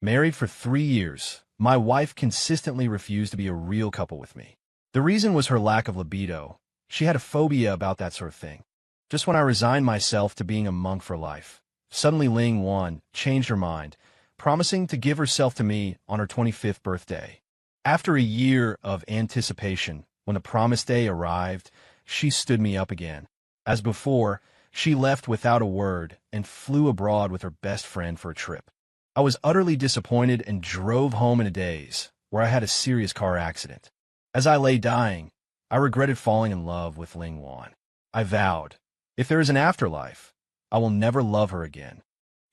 Married for 3 years, my wife consistently refused to be a real couple with me. The reason was her lack of libido. She had a phobia about that sort of thing. Just when I resigned myself to being a monk for life, suddenly Ling Wan changed her mind, promising to give herself to me on her 25th birthday. After a year of anticipation, when the promised day arrived, she stood me up again. As before, she left without a word and flew abroad with her best friend for a trip. I was utterly disappointed and drove home in a daze, where I had a serious car accident. As I lay dying, I regretted falling in love with Ling Wan. I vowed, if there is an afterlife, I will never love her again.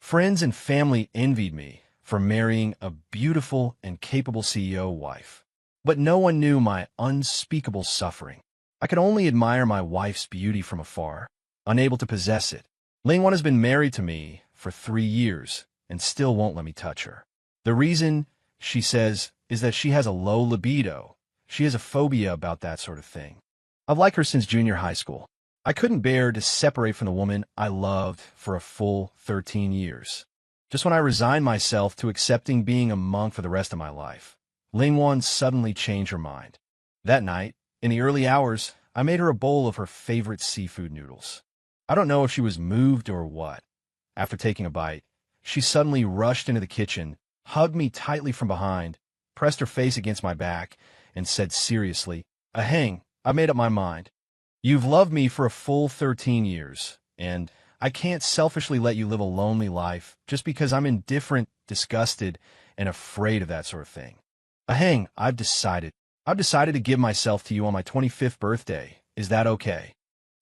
Friends and family envied me for marrying a beautiful and capable CEO wife. But no one knew my unspeakable suffering. I could only admire my wife's beauty from afar, unable to possess it. Ling Wan has been married to me for 3 years and still won't let me touch her. The reason, she says, is that she has a low libido. She has a phobia about that sort of thing. I've liked her since junior high school. I couldn't bear to separate from the woman I loved for a full 13 years. Just when I resigned myself to accepting being a monk for the rest of my life, Ling Wan suddenly changed her mind. That night, in the early hours, I made her a bowl of her favorite seafood noodles. I don't know if she was moved or what. After taking a bite, she suddenly rushed into the kitchen, hugged me tightly from behind, pressed her face against my back, and said seriously, "Ahang, I've made up my mind. You've loved me for a full 13 years, and I can't selfishly let you live a lonely life just because I'm indifferent, disgusted, and afraid of that sort of thing. Ahang, I've decided to give myself to you on my 25th birthday. Is that okay?"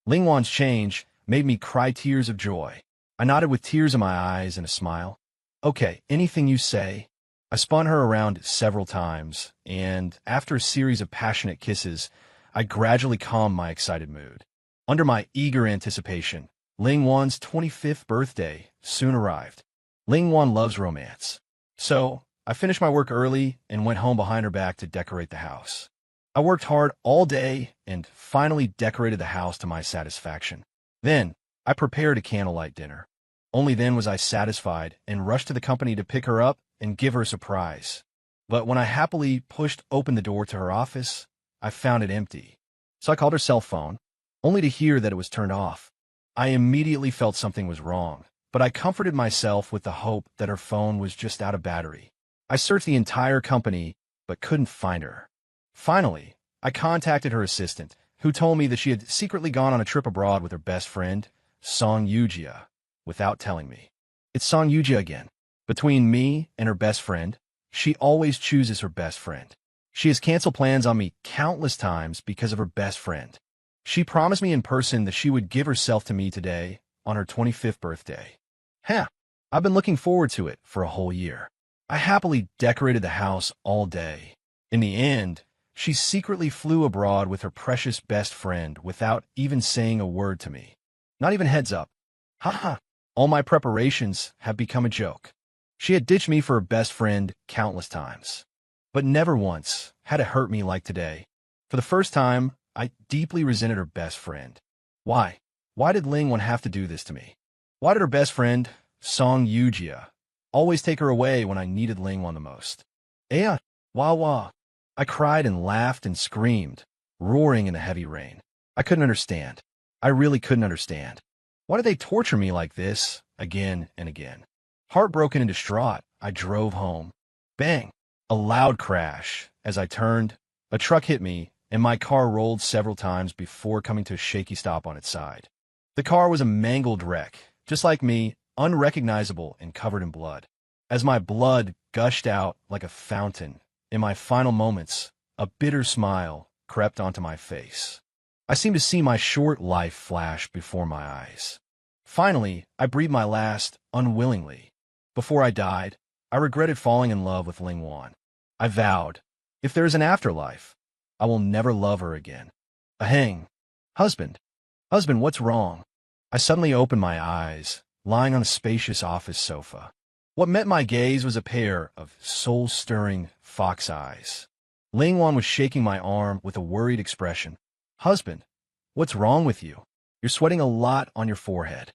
Ling Wan's change made me cry tears of joy. I nodded with tears in my eyes and a smile. "Okay, anything you say." I spun her around several times, and after a series of passionate kisses, I gradually calmed my excited mood. Under my eager anticipation, Ling Wan's 25th birthday soon arrived. Ling Wan loves romance. So, I finished my work early and went home behind her back to decorate the house. I worked hard all day and finally decorated the house to my satisfaction. Then, I prepared a candlelight dinner. Only then was I satisfied and rushed to the company to pick her up and give her a surprise. But when I happily pushed open the door to her office, I found it empty. So I called her cell phone, only to hear that it was turned off. I immediately felt something was wrong, but I comforted myself with the hope that her phone was just out of battery. I searched the entire company, but couldn't find her. Finally, I contacted her assistant, who told me that she had secretly gone on a trip abroad with her best friend, Song Yujia, without telling me. It's Song Yujia again. Between me and her best friend, she always chooses her best friend. She has canceled plans on me countless times because of her best friend. She promised me in person that she would give herself to me today on her 25th birthday. I've been looking forward to it for a whole year. I happily decorated the house all day. In the end, she secretly flew abroad with her precious best friend without even saying a word to me. Not even heads up. All my preparations have become a joke. She had ditched me for her best friend countless times, but never once had it hurt me like today. For the first time, I deeply resented her best friend. Why? Why did Ling Wan have to do this to me? Why did her best friend, Song Yujia, always take her away when I needed Ling Wan the most? Wah. I cried and laughed and screamed, roaring in the heavy rain. I couldn't understand. I really couldn't understand. Why did they torture me like this, again and again? Heartbroken and distraught, I drove home. Bang! A loud crash. As I turned, a truck hit me, and my car rolled several times before coming to a shaky stop on its side. The car was a mangled wreck, just like me, unrecognizable and covered in blood. As my blood gushed out like a fountain, in my final moments, a bitter smile crept onto my face. I seemed to see my short life flash before my eyes. Finally, I breathed my last, unwillingly. Before I died, I regretted falling in love with Ling Wan. I vowed, if there is an afterlife, I will never love her again. Ahang. Husband, what's wrong? I suddenly opened my eyes, lying on a spacious office sofa. What met my gaze was a pair of soul-stirring fox eyes. Ling Wan was shaking my arm with a worried expression. Husband, what's wrong with you? You're sweating a lot on your forehead.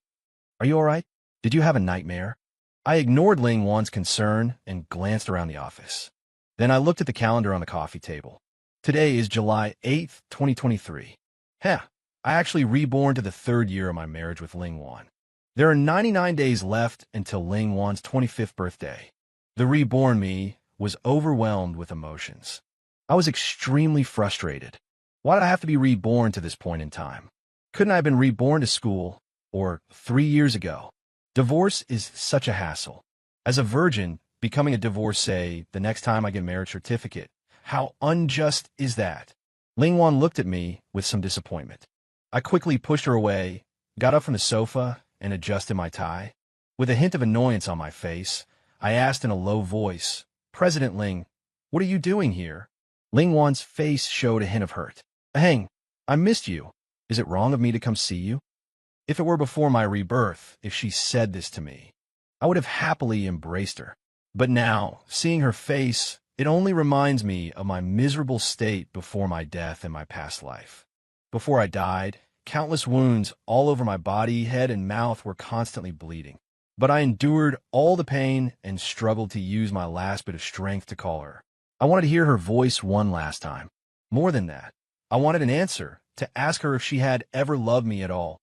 Are you all right? Did you have a nightmare? I ignored Ling Wan's concern and glanced around the office. Then I looked at the calendar on the coffee table. Today is July 8th, 2023. Heh, I actually reborn to the third year of my marriage with Ling Wan. There are 99 days left until Ling Wan's 25th birthday. The reborn me was overwhelmed with emotions. I was extremely frustrated. Why did I have to be reborn to this point in time? Couldn't I have been reborn to school or 3 years ago? Divorce is such a hassle. As a virgin, becoming a divorcee the next time I get a marriage certificate, how unjust is that? Ling Wan looked at me with some disappointment. I quickly pushed her away, got up from the sofa, and adjusted my tie. With a hint of annoyance on my face, I asked in a low voice, "President Ling, what are you doing here?" Ling Wan's face showed a hint of hurt. "Hang, I missed you. Is it wrong of me to come see you?" If it were before my rebirth, if she said this to me, I would have happily embraced her. But now, seeing her face, it only reminds me of my miserable state before my death in my past life. Before I died, countless wounds all over my body, head, and mouth were constantly bleeding. But I endured all the pain and struggled to use my last bit of strength to call her. I wanted to hear her voice one last time. More than that, I wanted an answer, to ask her if she had ever loved me at all.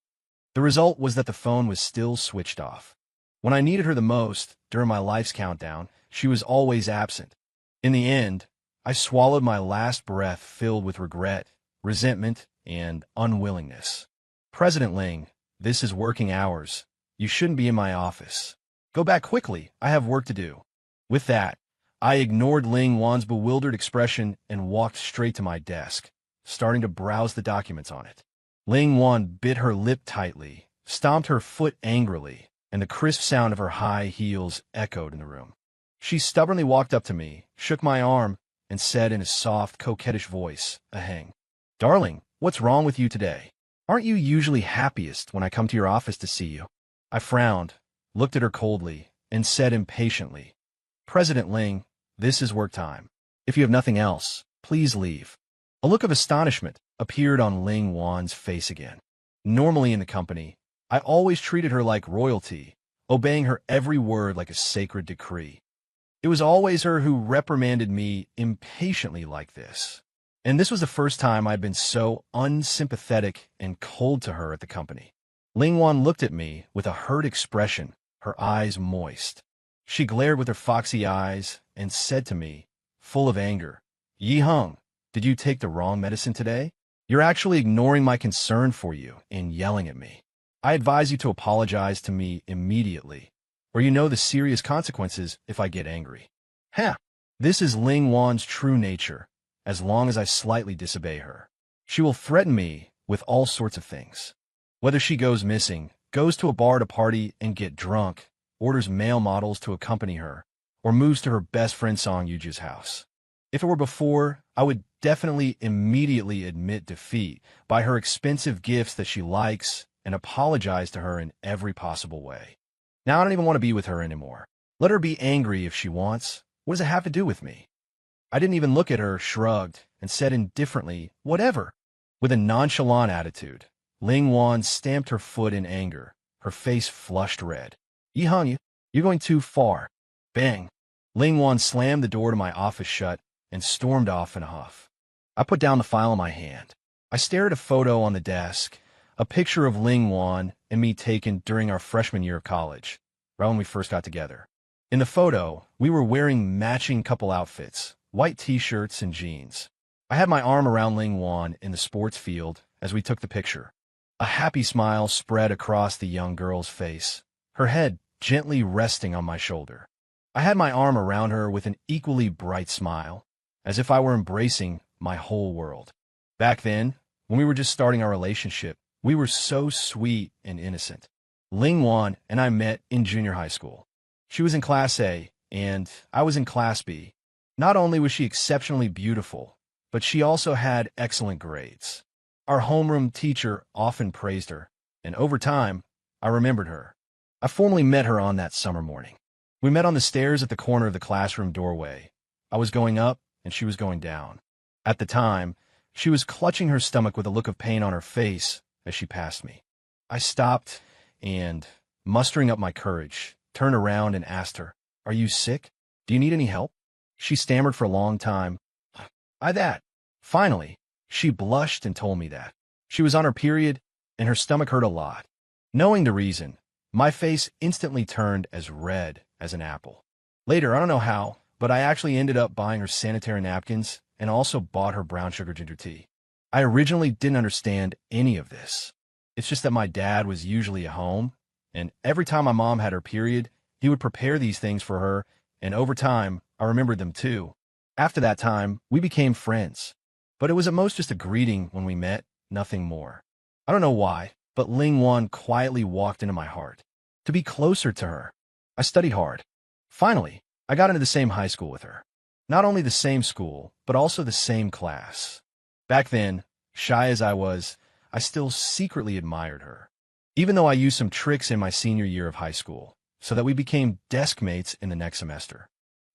The result was that the phone was still switched off. When I needed her the most, during my life's countdown, she was always absent. In the end, I swallowed my last breath filled with regret, resentment, and unwillingness. "President Ling, this is working hours. You shouldn't be in my office. Go back quickly. I have work to do." With that, I ignored Ling Wan's bewildered expression and walked straight to my desk, starting to browse the documents on it. Ling Wan bit her lip tightly, stomped her foot angrily, and the crisp sound of her high heels echoed in the room. She stubbornly walked up to me, shook my arm, and said in a soft, coquettish voice, "Ahang. Darling, what's wrong with you today? Aren't you usually happiest when I come to your office to see you?" I frowned, looked at her coldly, and said impatiently, "President Ling, this is work time. If you have nothing else, please leave." A look of astonishment appeared on Ling Wan's face again. Normally in the company, I always treated her like royalty, obeying her every word like a sacred decree. It was always her who reprimanded me impatiently like this. And this was the first time I'd been so unsympathetic and cold to her at the company. Ling Wan looked at me with a hurt expression, her eyes moist. She glared with her foxy eyes and said to me, full of anger, "Yi Hung, did you take the wrong medicine today? You're actually ignoring my concern for you and yelling at me. I advise you to apologize to me immediately, or you know the serious consequences if I get angry." Ha! This is Ling Wan's true nature. As long as I slightly disobey her, she will threaten me with all sorts of things. Whether she goes missing, goes to a bar to party and get drunk, orders male models to accompany her, or moves to her best friend Song Yuju's house. If it were before, I would definitely immediately admit defeat, buy her expensive gifts that she likes, and apologize to her in every possible way. Now I don't even want to be with her anymore. Let her be angry if she wants. What does it have to do with me? I didn't even look at her, shrugged, and said indifferently, "Whatever." With a nonchalant attitude, Ling Wan stamped her foot in anger, her face flushed red. "Yi Hung, you're going too far." Bang! Ling Wan slammed the door to my office shut and stormed off in a huff. I put down the file in my hand. I stared at a photo on the desk, a picture of Ling Wan and me taken during our freshman year of college, right when we first got together. In the photo, we were wearing matching couple outfits, white t-shirts and jeans. I had my arm around Ling Wan in the sports field as we took the picture. A happy smile spread across the young girl's face, her head gently resting on my shoulder. I had my arm around her with an equally bright smile, as if I were embracing my whole world. Back then, when we were just starting our relationship, we were so sweet and innocent. Ling Wan and I met in junior high school. She was in Class A, and I was in Class B. Not only was she exceptionally beautiful, but she also had excellent grades. Our homeroom teacher often praised her, and over time, I remembered her. I formally met her on that summer morning. We met on the stairs at the corner of the classroom doorway. I was going up, and she was going down. At the time, she was clutching her stomach with a look of pain on her face as she passed me. I stopped and, mustering up my courage, turned around and asked her, "Are you sick? Do you need any help?" She stammered for a long time. That. Finally, she blushed and told me that. She was on her period, and her stomach hurt a lot. Knowing the reason, my face instantly turned as red as an apple. Later, I don't know how, but I actually ended up buying her sanitary napkins and also bought her brown sugar ginger tea. I originally didn't understand any of this. It's just that my dad was usually at home, and every time my mom had her period, he would prepare these things for her, and over time, I remembered them too. After that time, we became friends. But it was at most just a greeting when we met, nothing more. I don't know why, but Ling Wan quietly walked into my heart. To be closer to her, I studied hard. Finally, I got into the same high school with her. Not only the same school, but also the same class. Back then, shy as I was, I still secretly admired her. Even though I used some tricks in my senior year of high school, so that we became desk mates in the next semester,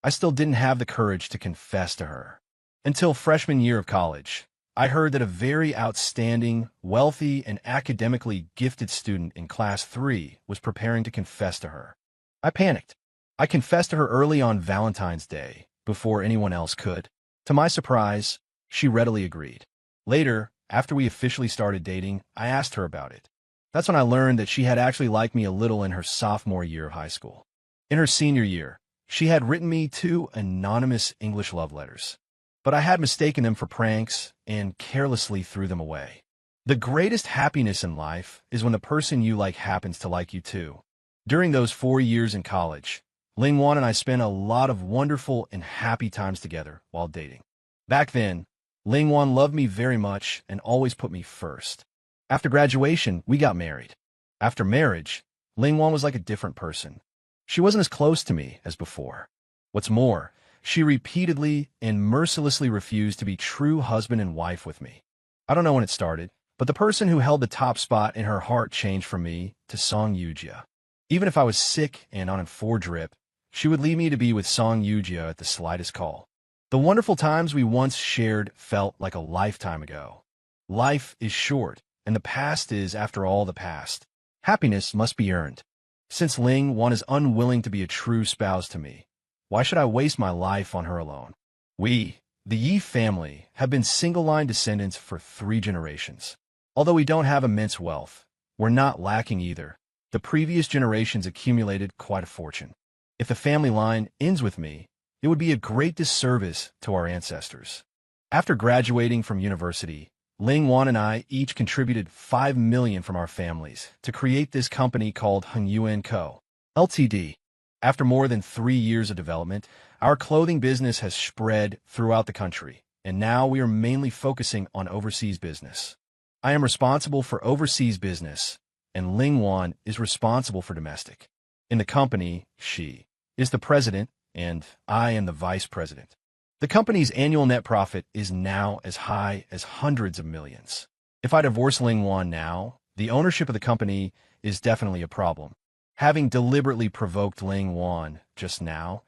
I still didn't have the courage to confess to her. Until freshman year of college, I heard that a very outstanding, wealthy, and academically gifted student in class 3 was preparing to confess to her. I panicked. I confessed to her early on Valentine's Day, before anyone else could. To my surprise, she readily agreed. Later, after we officially started dating, I asked her about it. That's when I learned that she had actually liked me a little in her sophomore year of high school. In her senior year, she had written me 2 anonymous English love letters, but I had mistaken them for pranks and carelessly threw them away. The greatest happiness in life is when the person you like happens to like you too. During those 4 years in college, Ling Wan and I spent a lot of wonderful and happy times together while dating. Back then, Ling Wan loved me very much and always put me first. After graduation, we got married. After marriage, Ling Wan was like a different person. She wasn't as close to me as before. What's more, she repeatedly and mercilessly refused to be true husband and wife with me. I don't know when it started, but the person who held the top spot in her heart changed from me to Song Yujia. Even if I was sick and on a 4-drip, she would leave me to be with Song Yujia at the slightest call. The wonderful times we once shared felt like a lifetime ago. Life is short, and the past is, after all, the past. Happiness must be earned. Since Ling Wan is unwilling to be a true spouse to me, why should I waste my life on her alone? We, the Yi family, have been single-line descendants for 3 generations. Although we don't have immense wealth, we're not lacking either. The previous generations accumulated quite a fortune. If the family line ends with me, it would be a great disservice to our ancestors. After graduating from university, Ling Wan and I each contributed $5 million from our families to create this company called Hengyuan Co., Ltd. After more than 3 years of development, our clothing business has spread throughout the country, and now we are mainly focusing on overseas business. I am responsible for overseas business, and Ling Wan is responsible for domestic. In the company, she is the president, and I am the vice president. The company's annual net profit is now as high as hundreds of millions. If I divorce Ling Wan now, the ownership of the company is definitely a problem. Having deliberately provoked Ling Wan just now,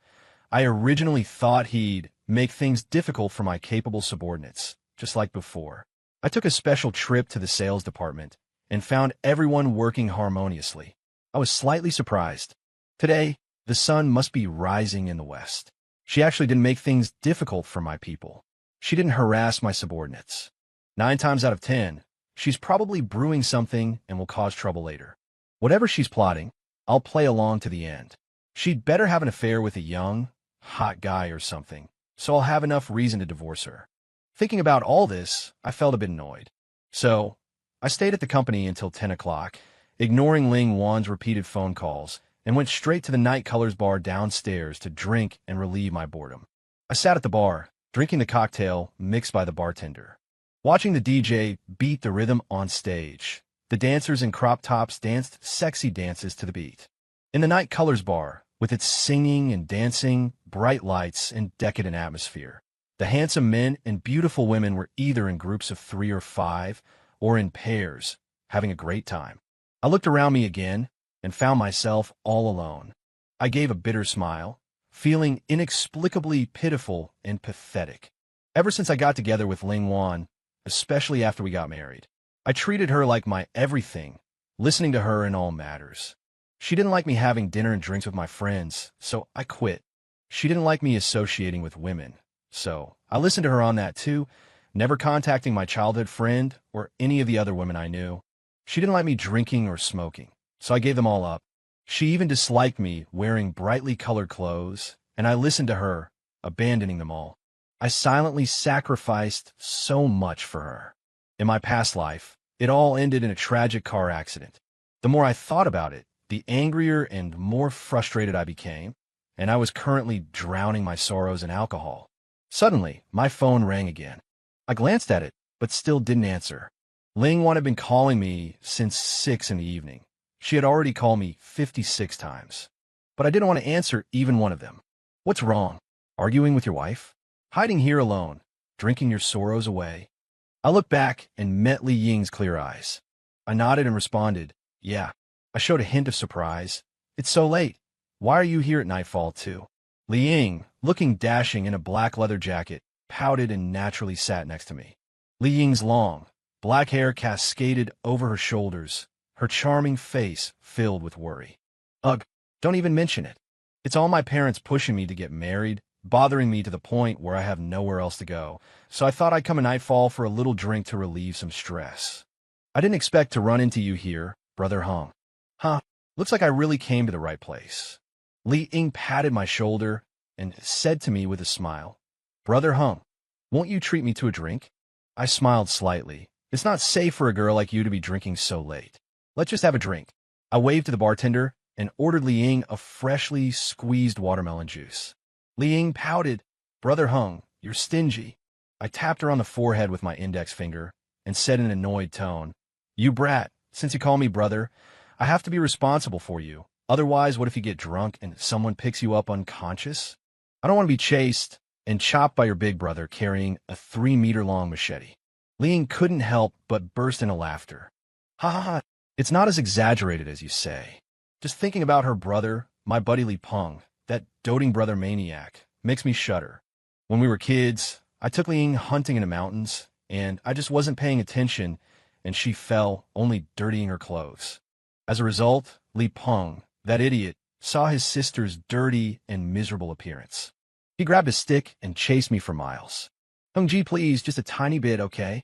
I originally thought he'd make things difficult for my capable subordinates, just like before. I took a special trip to the sales department and found everyone working harmoniously. I was slightly surprised. Today, the sun must be rising in the west. She actually didn't make things difficult for my people. She didn't harass my subordinates. 9 times out of 10, she's probably brewing something and will cause trouble later. Whatever she's plotting, I'll play along to the end. She'd better have an affair with a young, hot guy or something, so I'll have enough reason to divorce her. Thinking about all this, I felt a bit annoyed. So, I stayed at the company until 10 o'clock, ignoring Ling Wan's repeated phone calls, and went straight to the Night Colors bar downstairs to drink and relieve my boredom. I sat at the bar, drinking the cocktail mixed by the bartender, watching the DJ beat the rhythm on stage. The dancers in crop tops danced sexy dances to the beat. In the Night Colors bar, with its singing and dancing, bright lights, and decadent atmosphere, the handsome men and beautiful women were either in groups of 3 or 5, or in pairs, having a great time. I looked around me again, and found myself all alone. I gave a bitter smile, feeling inexplicably pitiful and pathetic. Ever since I got together with Ling Wan, especially after we got married, I treated her like my everything, listening to her in all matters. She didn't like me having dinner and drinks with my friends, so I quit. She didn't like me associating with women, so I listened to her on that too, never contacting my childhood friend or any of the other women I knew. She didn't like me drinking or smoking, so I gave them all up. She even disliked me wearing brightly colored clothes, and I listened to her, abandoning them all. I silently sacrificed so much for her. In my past life, it all ended in a tragic car accident. The more I thought about it, the angrier and more frustrated I became, and I was currently drowning my sorrows in alcohol. Suddenly, my phone rang again. I glanced at it, but still didn't answer. Ling Wan had been calling me since 6 in the evening. She had already called me 56 times. But I didn't want to answer even one of them. What's wrong? Arguing with your wife? Hiding here alone? Drinking your sorrows away? I looked back and met Li Ying's clear eyes. I nodded and responded, yeah. I showed a hint of surprise. It's so late. Why are you here at nightfall, too? Li Ying, looking dashing in a black leather jacket, pouted and naturally sat next to me. Li Ying's long, black hair cascaded over her shoulders, her charming face filled with worry. Ugh, don't even mention it. It's all my parents pushing me to get married, bothering me to the point where I have nowhere else to go, so I thought I'd come at nightfall for a little drink to relieve some stress. I didn't expect to run into you here, Brother Hung. Huh, looks like I really came to the right place. Li Ying patted my shoulder and said to me with a smile, Brother Hung, won't you treat me to a drink? I smiled slightly. It's not safe for a girl like you to be drinking so late. Let's just have a drink. I waved to the bartender and ordered Li Ying a freshly squeezed watermelon juice. Li Ying pouted, Brother Hung, you're stingy. I tapped her on the forehead with my index finger and said in an annoyed tone, You brat, since you call me brother, I have to be responsible for you. Otherwise, what if you get drunk and someone picks you up unconscious? I don't want to be chased and chopped by your big brother carrying a 3-meter-long machete. Li Ying couldn't help but burst into laughter. Ha ha ha, it's not as exaggerated as you say. Just thinking about her brother, my buddy Li Peng, that doting brother maniac, makes me shudder. When we were kids, I took Li Ying hunting in the mountains, and I just wasn't paying attention, and she fell, only dirtying her clothes. As a result, Li Peng, that idiot, saw his sister's dirty and miserable appearance. He grabbed a stick and chased me for miles. Hung-ji, please, just a tiny bit, okay?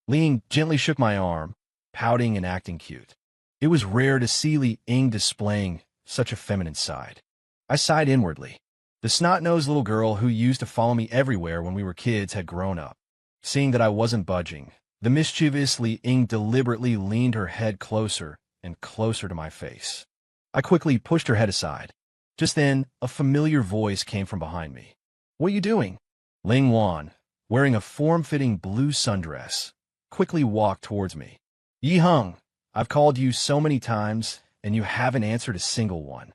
Li Ying gently shook my arm, pouting and acting cute. It was rare to see Li Ying displaying such a feminine side. I sighed inwardly. The snot-nosed little girl who used to follow me everywhere when we were kids had grown up. Seeing that I wasn't budging, the mischievous Li Ying deliberately leaned her head closer and closer to my face. I quickly pushed her head aside. Just then, a familiar voice came from behind me. What are you doing? Ling Wan, wearing a form-fitting blue sundress, quickly walked towards me. Yi Hung, I've called you so many times, and you haven't answered a single one.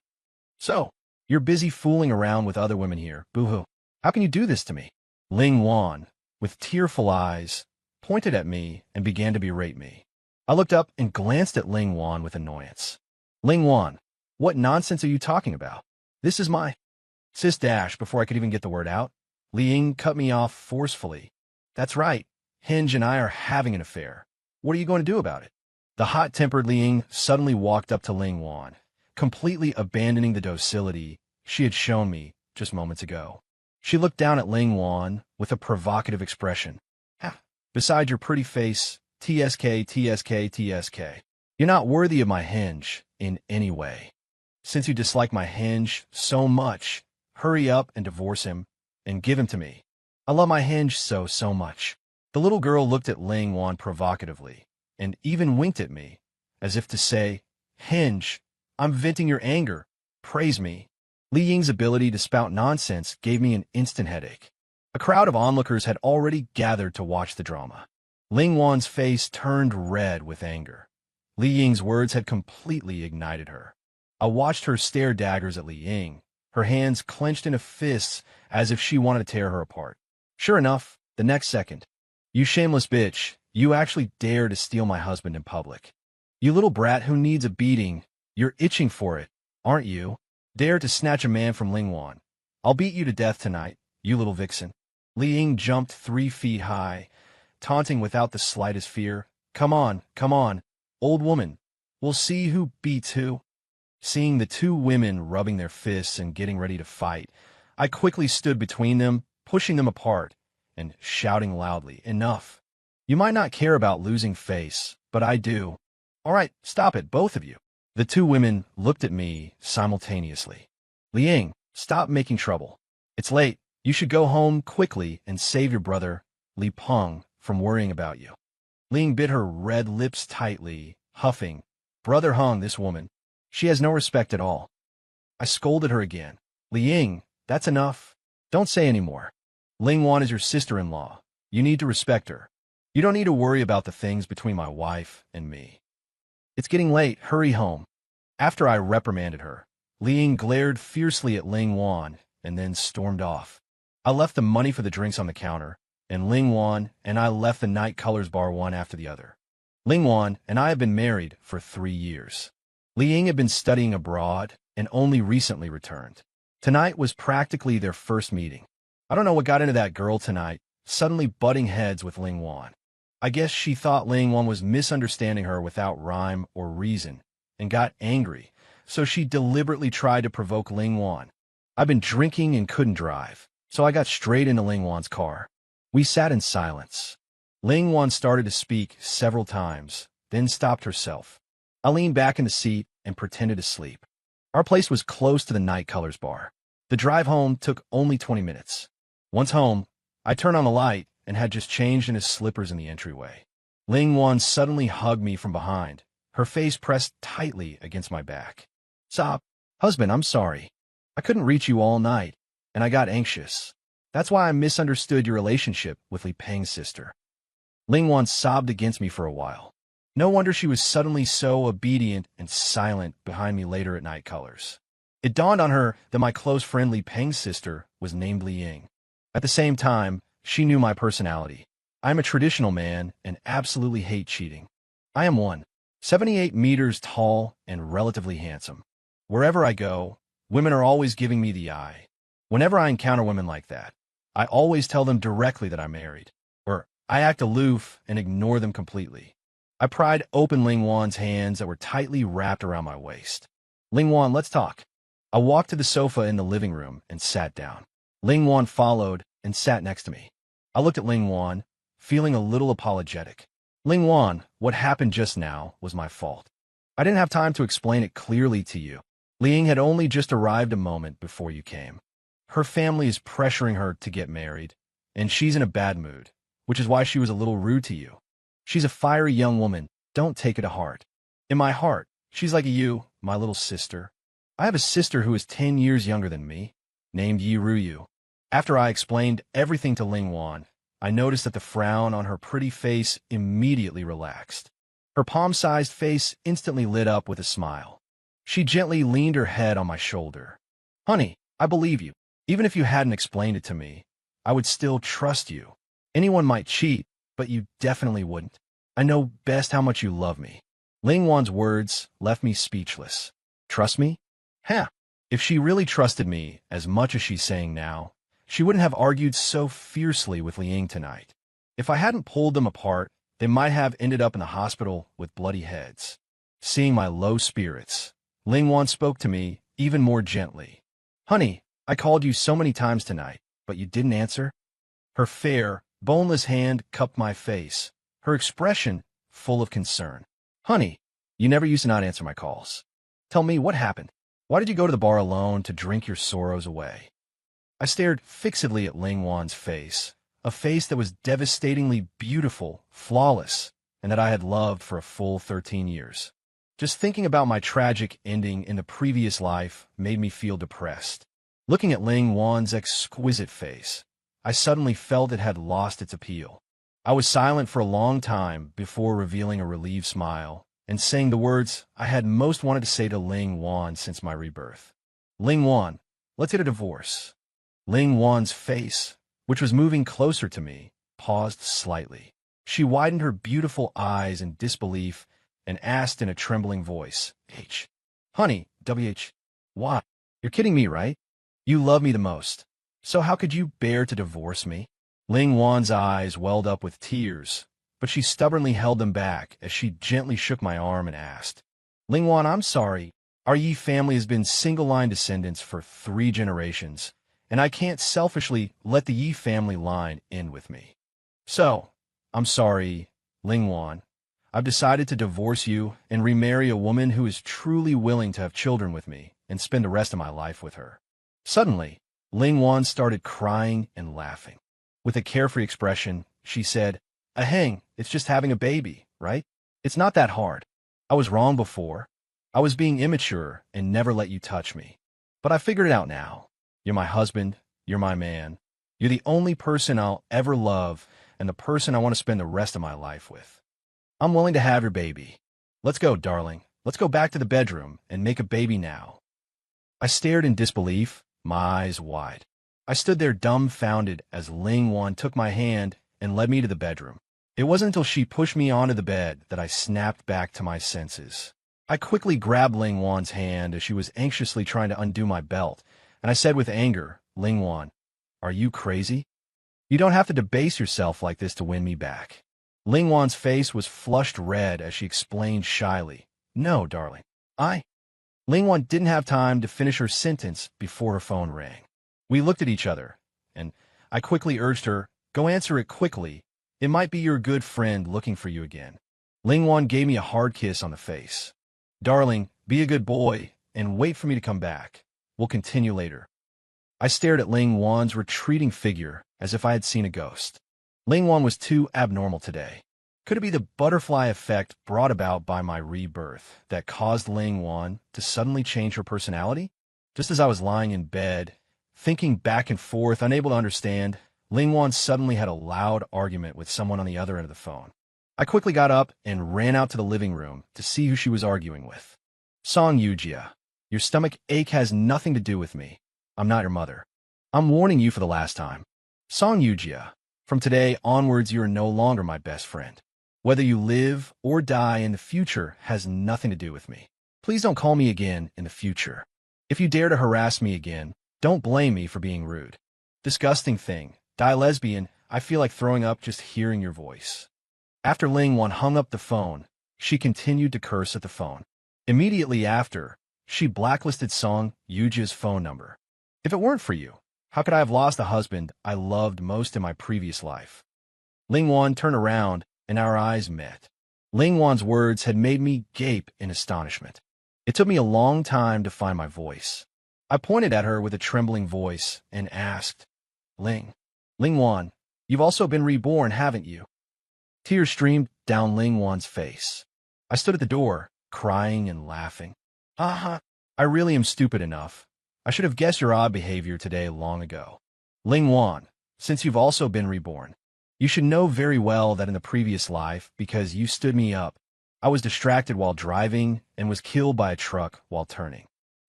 So, you're busy fooling around with other women here, boo-hoo. How can you do this to me? Ling Wan, with tearful eyes, pointed at me and began to berate me. I looked up and glanced at Ling Wan with annoyance. Ling Wan, what nonsense are you talking about? This is my... Sis dash before I could even get the word out. Li Ying cut me off forcefully. That's right. Hinge and I are having an affair. What are you going to do about it? The hot-tempered Li Ying suddenly walked up to Ling Wan, completely abandoning the docility she had shown me just moments ago. She looked down at Ling Wan with a provocative expression. Ha! Beside your pretty face, TSK, TSK, TSK. You're not worthy of my hinge in any way. Since you dislike my hinge so much, hurry up and divorce him and give him to me. I love my hinge so much. The little girl looked at Ling Wan provocatively and even winked at me, as if to say, Hinge, I'm venting your anger. Praise me. Li Ying's ability to spout nonsense gave me an instant headache. A crowd of onlookers had already gathered to watch the drama. Ling Wan's face turned red with anger. Li Ying's words had completely ignited her. I watched her stare daggers at Li Ying, her hands clenched into fists as if she wanted to tear her apart. Sure enough, the next second, You shameless bitch, you actually dare to steal my husband in public. You little brat who needs a beating, you're itching for it, aren't you? Dare to snatch a man from Ling Wan. I'll beat you to death tonight, you little vixen. Li Ying jumped 3 feet high, taunting without the slightest fear. Come on, old woman. We'll see who beats who. Seeing the two women rubbing their fists and getting ready to fight, I quickly stood between them, pushing them apart, and shouting loudly, "Enough! You might not care about losing face, but I do. All right, stop it, both of you." The two women looked at me simultaneously. "Liang, stop making trouble. It's late. You should go home quickly and save your brother, Li Peng, from worrying about you." Ling bit her red lips tightly, huffing, "Brother Hung, this woman. She has no respect at all." I scolded her again. "Liang, that's enough. Don't say any more. Ling Wan is your sister-in-law. You need to respect her. You don't need to worry about the things between my wife and me. It's getting late. Hurry home." After I reprimanded her, Liang glared fiercely at Ling Wan and then stormed off. I left the money for the drinks on the counter, and Ling Wan and I left the Night Colors bar one after the other. Ling Wan and I have been married for 3 years. Liang had been studying abroad and only recently returned. Tonight was practically their first meeting. I don't know what got into that girl tonight, suddenly butting heads with Ling Wan. I guess she thought Ling Wan was misunderstanding her without rhyme or reason, and got angry, so she deliberately tried to provoke Ling Wan. I've been drinking and couldn't drive, so I got straight into Ling Wan's car. We sat in silence. Ling Wan started to speak several times, then stopped herself. I leaned back in the seat and pretended to sleep. Our place was close to the Night Colors bar. The drive home took only 20 minutes. Once home, I turned on the light and had just changed into slippers in the entryway. Ling Wan suddenly hugged me from behind, her face pressed tightly against my back. "Stop. Husband, I'm sorry. I couldn't reach you all night, and I got anxious. That's why I misunderstood your relationship with Li Peng's sister." Ling Wan sobbed against me for a while. No wonder she was suddenly so obedient and silent behind me later at Night Colors. It dawned on her that my close friend Li Peng's sister was named Liang. At the same time, she knew my personality. I am a traditional man and absolutely hate cheating. I am 178 meters tall and relatively handsome. Wherever I go, women are always giving me the eye. Whenever I encounter women like that, I always tell them directly that I'm married, or I act aloof and ignore them completely. I pried open Ling Wan's hands that were tightly wrapped around my waist. "Ling Wan, let's talk." I walked to the sofa in the living room and sat down. Ling Wan followed and sat next to me. I looked at Ling Wan, feeling a little apologetic. "Ling Wan, what happened just now was my fault. I didn't have time to explain it clearly to you. Liang had only just arrived a moment before you came. Her family is pressuring her to get married, and she's in a bad mood, which is why she was a little rude to you. She's a fiery young woman. Don't take it to heart. In my heart, she's like you, my little sister. I have a sister who is 10 years younger than me, named Yi Ruyu." After I explained everything to Ling Wan, I noticed that the frown on her pretty face immediately relaxed. Her palm-sized face instantly lit up with a smile. She gently leaned her head on my shoulder. "Honey, I believe you. Even if you hadn't explained it to me, I would still trust you. Anyone might cheat, but you definitely wouldn't. I know best how much you love me." Ling Wan's words left me speechless. Trust me? Huh. If she really trusted me as much as she's saying now, she wouldn't have argued so fiercely with Liang tonight. If I hadn't pulled them apart, they might have ended up in the hospital with bloody heads. Seeing my low spirits, Ling Wan spoke to me even more gently. "Honey, I called you so many times tonight, but you didn't answer." Her fair, boneless hand cupped my face, her expression full of concern. "Honey, you never used to not answer my calls. Tell me, what happened? Why did you go to the bar alone to drink your sorrows away?" I stared fixedly at Ling Wan's face, a face that was devastatingly beautiful, flawless, and that I had loved for a full 13 years. Just thinking about my tragic ending in the previous life made me feel depressed. Looking at Ling Wan's exquisite face, I suddenly felt it had lost its appeal. I was silent for a long time before revealing a relieved smile and saying the words I had most wanted to say to Ling Wan since my rebirth. "Ling Wan, let's get a divorce." Ling Wan's face, which was moving closer to me, paused slightly. She widened her beautiful eyes in disbelief and asked in a trembling voice, Honey, why? You're kidding me, right? You love me the most. So how could you bear to divorce me?" Ling Wan's eyes welled up with tears, but she stubbornly held them back as she gently shook my arm and asked, "Ling Wan, I'm sorry. Our Yi family has been single-line descendants for 3 generations, and I can't selfishly let the Yi family line end with me. So, I'm sorry, Lingwan. I've decided to divorce you and remarry a woman who is truly willing to have children with me and spend the rest of my life with her. Suddenly, Lingwan started crying and laughing. With a carefree expression, she said, Aheng, it's just having a baby, right? It's not that hard. I was wrong before. I was being immature and never let you touch me. But I figured it out now. You're my husband. You're my man. You're the only person I'll ever love and the person I want to spend the rest of my life with. I'm willing to have your baby. Let's go, darling. Let's go back to the bedroom and make a baby now. I stared in disbelief, my eyes wide. I stood there dumbfounded as Lingwan took my hand and led me to the bedroom. It wasn't until she pushed me onto the bed that I snapped back to my senses. I quickly grabbed Lingwan's hand as she was anxiously trying to undo my belt, and I said with anger, Lingwan, are you crazy? You don't have to debase yourself like this to win me back. Lingwan's face was flushed red as she explained shyly, No, darling. Lingwan didn't have time to finish her sentence before her phone rang. We looked at each other, and I quickly urged her, Go answer it quickly. It might be your good friend looking for you again. Lingwan gave me a hard kiss on the face. Darling, be a good boy and wait for me to come back. We'll continue later. I stared at Lingwan's retreating figure as if I had seen a ghost. Lingwan was too abnormal today. Could it be the butterfly effect brought about by my rebirth that caused Lingwan to suddenly change her personality? Just as I was lying in bed, thinking back and forth, unable to understand, Lingwan suddenly had a loud argument with someone on the other end of the phone. I quickly got up and ran out to the living room to see who she was arguing with. Song Yujia, your stomach ache has nothing to do with me. I'm not your mother. I'm warning you for the last time. Song Yujia, from today onwards you are no longer my best friend. Whether you live or die in the future has nothing to do with me. Please don't call me again in the future. If you dare to harass me again, don't blame me for being rude. Disgusting thing. Die lesbian, I feel like throwing up just hearing your voice. After Lingwan hung up the phone, she continued to curse at the phone. Immediately after, she blacklisted Song Yujia's phone number. If it weren't for you, how could I have lost the husband I loved most in my previous life? Lingwan turned around and our eyes met. Lingwan's words had made me gape in astonishment. It took me a long time to find my voice. I pointed at her with a trembling voice and asked, Lingwan, you've also been reborn, haven't you? Tears streamed down Lingwan's face. I stood at the door, crying and laughing. I really am stupid enough. I should have guessed your odd behavior today long ago. Lingwan, since you've also been reborn, you should know very well that in the previous life, because you stood me up, I was distracted while driving and was killed by a truck while turning.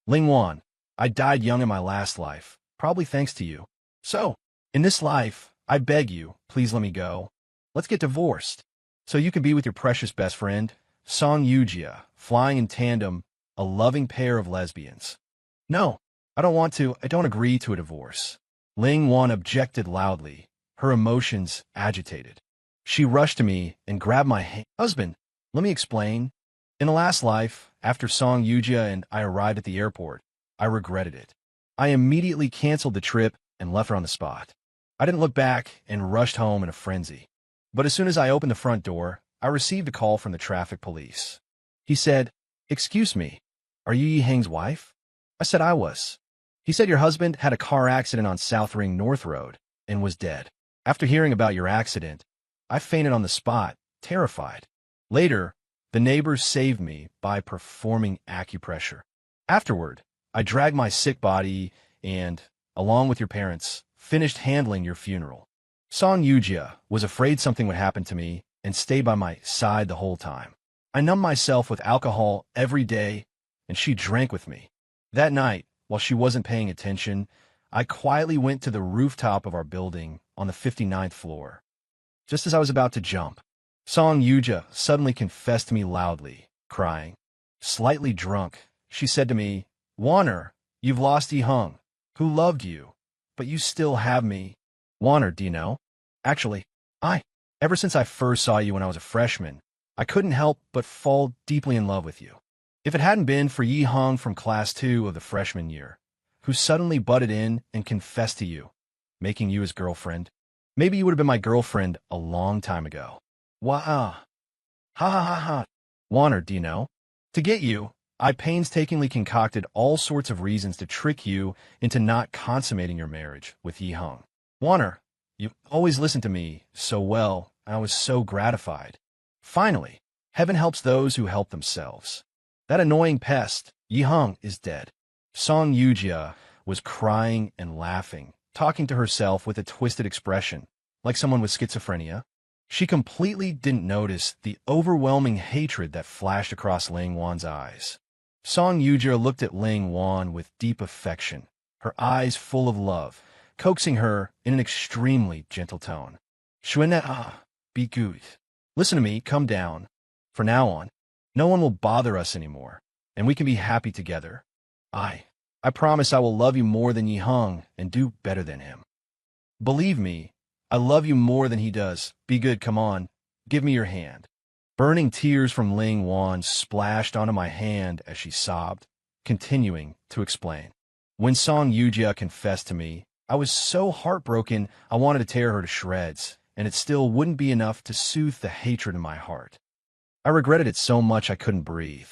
Lingwan, I died young in my last life, probably thanks to you. So, in this life, I beg you, please let me go. Let's get divorced, so you can be with your precious best friend, Song Yujia, flying in tandem, a loving pair of lesbians. No, I don't want to. I don't agree to a divorce. Lingwan objected loudly, her emotions agitated. She rushed to me and grabbed my hand. Husband, let me explain. In the last life, after Song Yujia and I arrived at the airport, I regretted it. I immediately canceled the trip and left her on the spot. I didn't look back and rushed home in a frenzy. But as soon as I opened the front door, I received a call from the traffic police. He said, Excuse me, are you Yi Heng's wife? I said I was. He said your husband had a car accident on South Ring North Road and was dead. After hearing about your accident, I fainted on the spot, terrified. Later, the neighbors saved me by performing acupressure. Afterward, I dragged my sick body and, along with your parents, finished handling your funeral. Song Yujia was afraid something would happen to me and stayed by my side the whole time. I numbed myself with alcohol every day, and she drank with me. That night, while she wasn't paying attention, I quietly went to the rooftop of our building on the 59th floor. Just as I was about to jump, Song Yujia suddenly confessed to me loudly, crying. Slightly drunk, she said to me, Warner, you've lost Yi Heng, who loved you, but you still have me. Warner, do you know? Actually, ever since I first saw you when I was a freshman, I couldn't help but fall deeply in love with you. If it hadn't been for Yi Hong from Class 2 of the freshman year, who suddenly butted in and confessed to you, making you his girlfriend, maybe you would have been my girlfriend a long time ago. Wah, ha ha ha ha. Warner, do you know? To get you, I painstakingly concocted all sorts of reasons to trick you into not consummating your marriage with Yi Hong. Warner, you always listened to me so well, and I was so gratified. Finally, heaven helps those who help themselves. That annoying pest, Yi Hong, is dead. Song Yujia was crying and laughing, talking to herself with a twisted expression, like someone with schizophrenia. She completely didn't notice the overwhelming hatred that flashed across Ling Wan's eyes. Song Yujia looked at Ling Wan with deep affection, her eyes full of love, coaxing her in an extremely gentle tone. Xuan, be good. Listen to me, come down. For now on, no one will bother us anymore, and we can be happy together. I promise I will love you more than Yi Hong and do better than him. Believe me, I love you more than he does. Be good, come on. Give me your hand. Burning tears from Ling Wan splashed onto my hand as she sobbed, continuing to explain. When Song Yujia confessed to me, I was so heartbroken I wanted to tear her to shreds, and it still wouldn't be enough to soothe the hatred in my heart. I regretted it so much I couldn't breathe.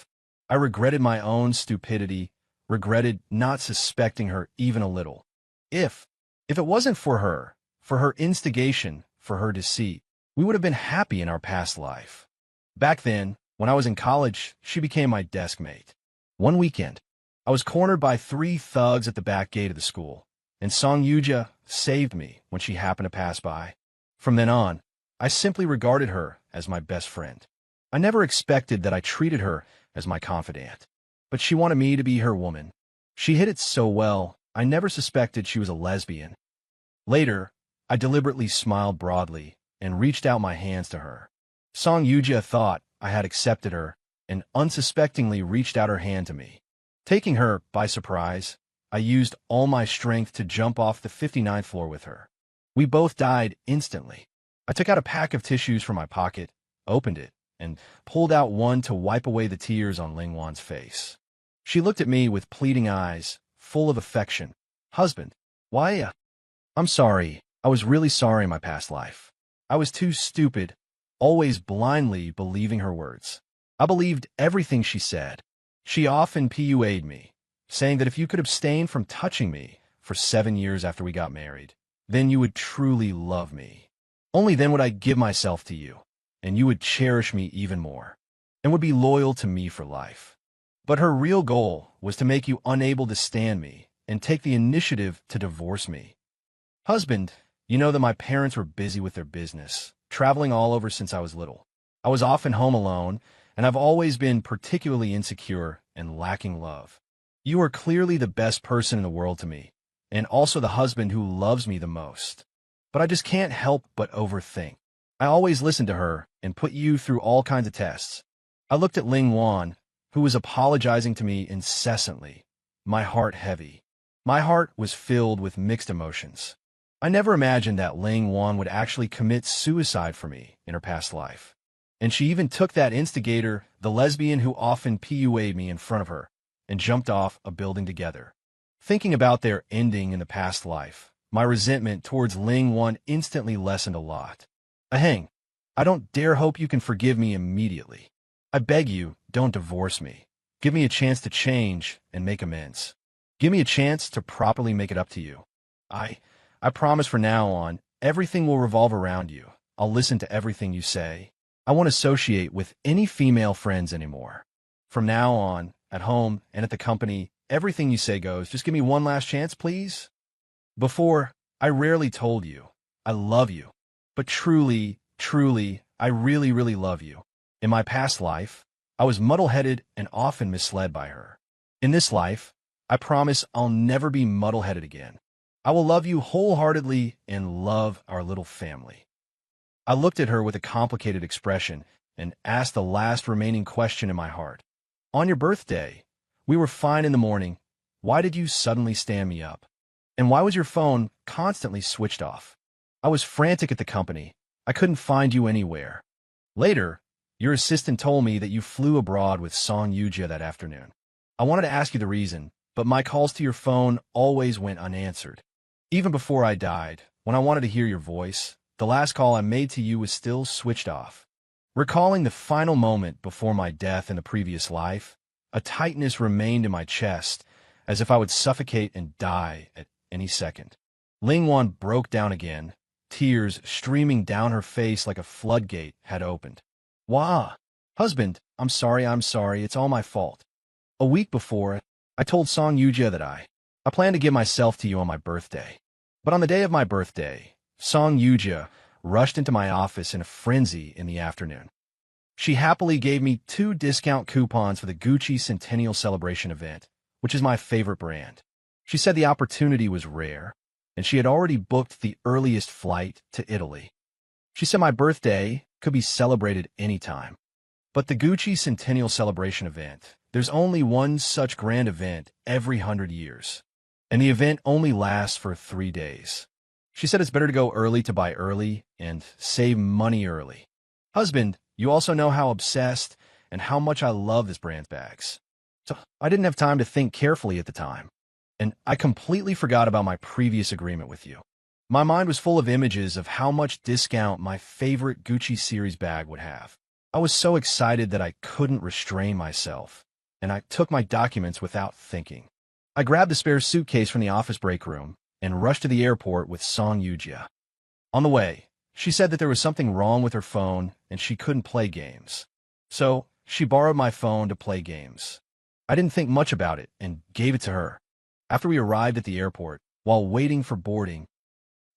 I regretted my own stupidity, regretted not suspecting her even a little. If it wasn't for her instigation, for her deceit, we would have been happy in our past life. Back then, when I was in college, she became my desk mate. One weekend, I was cornered by 3 thugs at the back gate of the school, and Song Yujia saved me when she happened to pass by. From then on, I simply regarded her as my best friend. I never expected that I treated her as my confidant, but she wanted me to be her woman. She hid it so well, I never suspected she was a lesbian. Later, I deliberately smiled broadly and reached out my hands to her. Song Yujia thought I had accepted her and unsuspectingly reached out her hand to me. Taking her by surprise, I used all my strength to jump off the 59th floor with her. We both died instantly. I took out a pack of tissues from my pocket, opened it, and pulled out one to wipe away the tears on Ling Wan's face. She looked at me with pleading eyes, full of affection. Husband, why? I'm sorry. I was really sorry in my past life. I was too stupid, always blindly believing her words. I believed everything she said. She often PUA'd me, saying that if you could abstain from touching me for 7 years after we got married, then you would truly love me. Only then would I give myself to you, and you would cherish me even more, and would be loyal to me for life. But her real goal was to make you unable to stand me and take the initiative to divorce me. Husband, you know that my parents were busy with their business, traveling all over since I was little. I was often home alone, and I've always been particularly insecure and lacking love. You are clearly the best person in the world to me, and also the husband who loves me the most. But I just can't help but overthink. I always listened to her and put you through all kinds of tests. I looked at Ling Wan, who was apologizing to me incessantly, my heart heavy. My heart was filled with mixed emotions. I never imagined that Ling Wan would actually commit suicide for me in her past life. And she even took that instigator, the lesbian who often PUA'd me, in front of her, and jumped off a building together. Thinking about their ending in the past life, my resentment towards Ling Wan instantly lessened a lot. Ahang, I don't dare hope you can forgive me immediately. I beg you, don't divorce me. Give me a chance to change and make amends. Give me a chance to properly make it up to you. I promise from now on, everything will revolve around you. I'll listen to everything you say. I won't associate with any female friends anymore. From now on, at home and at the company, everything you say goes. Just give me one last chance, please. Before, I rarely told you, I love you. But truly, I really, really love you. In my past life, I was muddle-headed and often misled by her. In this life, I promise I'll never be muddle-headed again. I will love you wholeheartedly and love our little family. I looked at her with a complicated expression and asked the last remaining question in my heart. On your birthday, we were fine in the morning. Why did you suddenly stand me up? And why was your phone constantly switched off? I was frantic at the company. I couldn't find you anywhere. Later, Your assistant told me that you flew abroad with Song Yujia that afternoon. I wanted to ask you the reason, but my calls to your phone always went unanswered. Even before I died, when I wanted to hear your voice, the last call I made to you was still switched off. Recalling the final moment before my death in the previous life, a tightness remained in my chest, as if I would suffocate and die at any second. Lingwan broke down again, tears streaming down her face like a floodgate had opened. Wah! Husband, I'm sorry, it's all my fault. A week before, I told Song Yujia that I planned to give myself to you on my birthday. But on the day of my birthday, Song Yujia rushed into my office in a frenzy in the afternoon. She happily gave me 2 discount coupons for the Gucci Centennial Celebration event, which is my favorite brand. She said the opportunity was rare, and she had already booked the earliest flight to Italy. She said my birthday could be celebrated anytime. But the Gucci Centennial Celebration event, there's only one such grand event every 100 years. And the event only lasts for 3 days. She said it's better to go early to buy early and save money early. Husband, you also know how obsessed and how much I love this brand's bags. So I didn't have time to think carefully at the time. And I completely forgot about my previous agreement with you. My mind was full of images of how much discount my favorite Gucci series bag would have. I was so excited that I couldn't restrain myself, and I took my documents without thinking. I grabbed the spare suitcase from the office break room and rushed to the airport with Song Yujia. On the way, she said that there was something wrong with her phone and she couldn't play games. So she borrowed my phone to play games. I didn't think much about it and gave it to her. After we arrived at the airport, while waiting for boarding,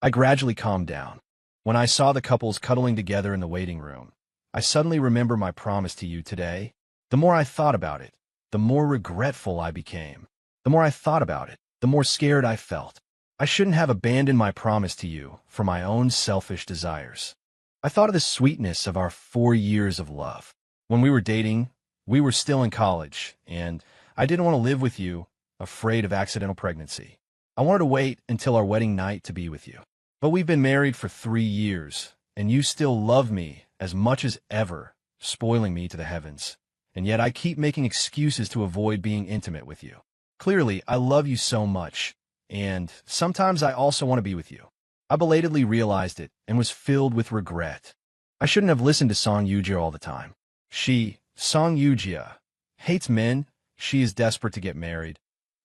I gradually calmed down. When I saw the couples cuddling together in the waiting room, I suddenly remembered my promise to you today. The more I thought about it, the more regretful I became. The more I thought about it, the more scared I felt. I shouldn't have abandoned my promise to you for my own selfish desires. I thought of the sweetness of our 4 years of love. When we were dating, we were still in college, and I didn't want to live with you, afraid of accidental pregnancy. I wanted to wait until our wedding night to be with you. But we've been married for 3 years, and you still love me as much as ever, spoiling me to the heavens. And yet I keep making excuses to avoid being intimate with you. Clearly, I love you so much, and sometimes I also want to be with you. I belatedly realized it and was filled with regret. I shouldn't have listened to Song Yujia all the time. She, Song Yujia, hates men. She is desperate to get married.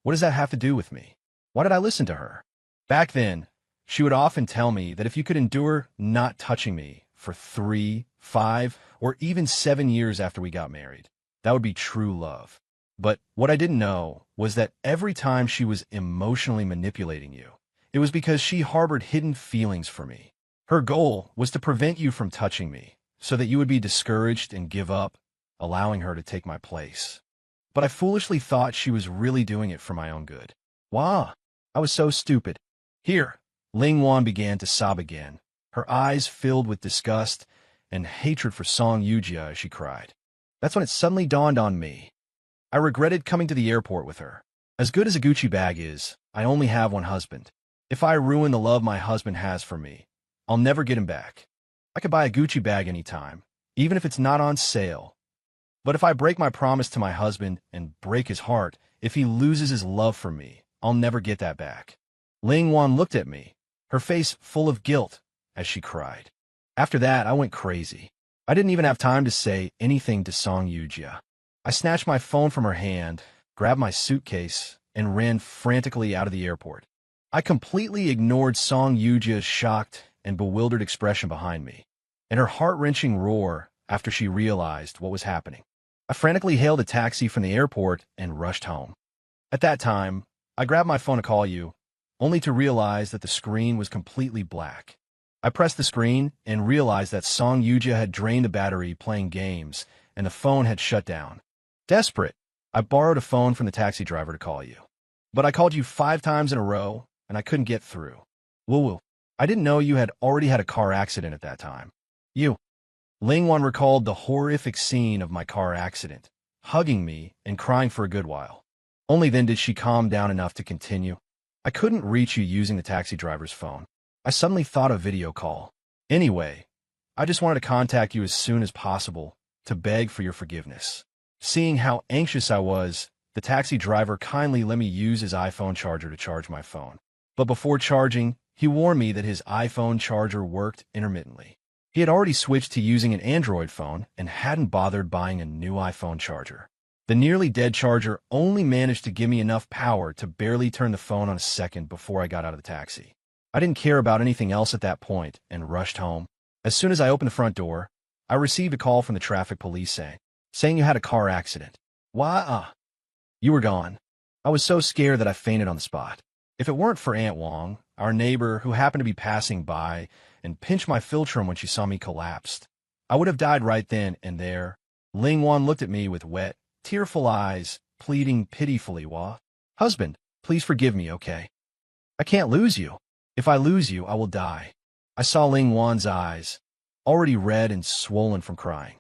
What does that have to do with me? Why did I listen to her? Back then, she would often tell me that if you could endure not touching me for 3, 5, or even 7 years after we got married, that would be true love. But what I didn't know was that every time she was emotionally manipulating you, it was because she harbored hidden feelings for me. Her goal was to prevent you from touching me, so that you would be discouraged and give up, allowing her to take my place. But I foolishly thought she was really doing it for my own good. Wow, I was so stupid. Here, Ling Wan began to sob again, her eyes filled with disgust and hatred for Song Yujia as she cried. That's when it suddenly dawned on me. I regretted coming to the airport with her. As good as a Gucci bag is, I only have one husband. If I ruin the love my husband has for me, I'll never get him back. I could buy a Gucci bag anytime, even if it's not on sale. But if I break my promise to my husband and break his heart, if he loses his love for me, I'll never get that back. Ling Wan looked at me, her face full of guilt, as she cried. After that, I went crazy. I didn't even have time to say anything to Song Yujia. I snatched my phone from her hand, grabbed my suitcase, and ran frantically out of the airport. I completely ignored Song Yujia's shocked and bewildered expression behind me, and her heart-wrenching roar after she realized what was happening. I frantically hailed a taxi from the airport and rushed home. At that time, I grabbed my phone to call you, only to realize that the screen was completely black. I pressed the screen and realized that Song Yujia had drained the battery playing games, and the phone had shut down. Desperate, I borrowed a phone from the taxi driver to call you. But I called you 5 times in a row, and I couldn't get through. Woo-woo. I didn't know you had already had a car accident at that time. You. Ling Wan recalled the horrific scene of my car accident, hugging me and crying for a good while. Only then did she calm down enough to continue. I couldn't reach you using the taxi driver's phone. I suddenly thought of video call. Anyway, I just wanted to contact you as soon as possible, to beg for your forgiveness. Seeing how anxious I was, the taxi driver kindly let me use his iPhone charger to charge my phone. But before charging, he warned me that his iPhone charger worked intermittently. He had already switched to using an Android phone and hadn't bothered buying a new iPhone charger. The nearly dead charger only managed to give me enough power to barely turn the phone on a second before I got out of the taxi. I didn't care about anything else at that point and rushed home. As soon as I opened the front door, I received a call from the traffic police saying you had a car accident. Why, you were gone. I was so scared that I fainted on the spot. If it weren't for Aunt Wong, our neighbor who happened to be passing by and pinched my philtrum when she saw me collapsed, I would have died right then and there. Ling Wan looked at me with wet, tearful eyes, pleading pitifully, Husband, please forgive me, okay? I can't lose you. If I lose you, I will die. I saw Ling Wan's eyes, already red and swollen from crying.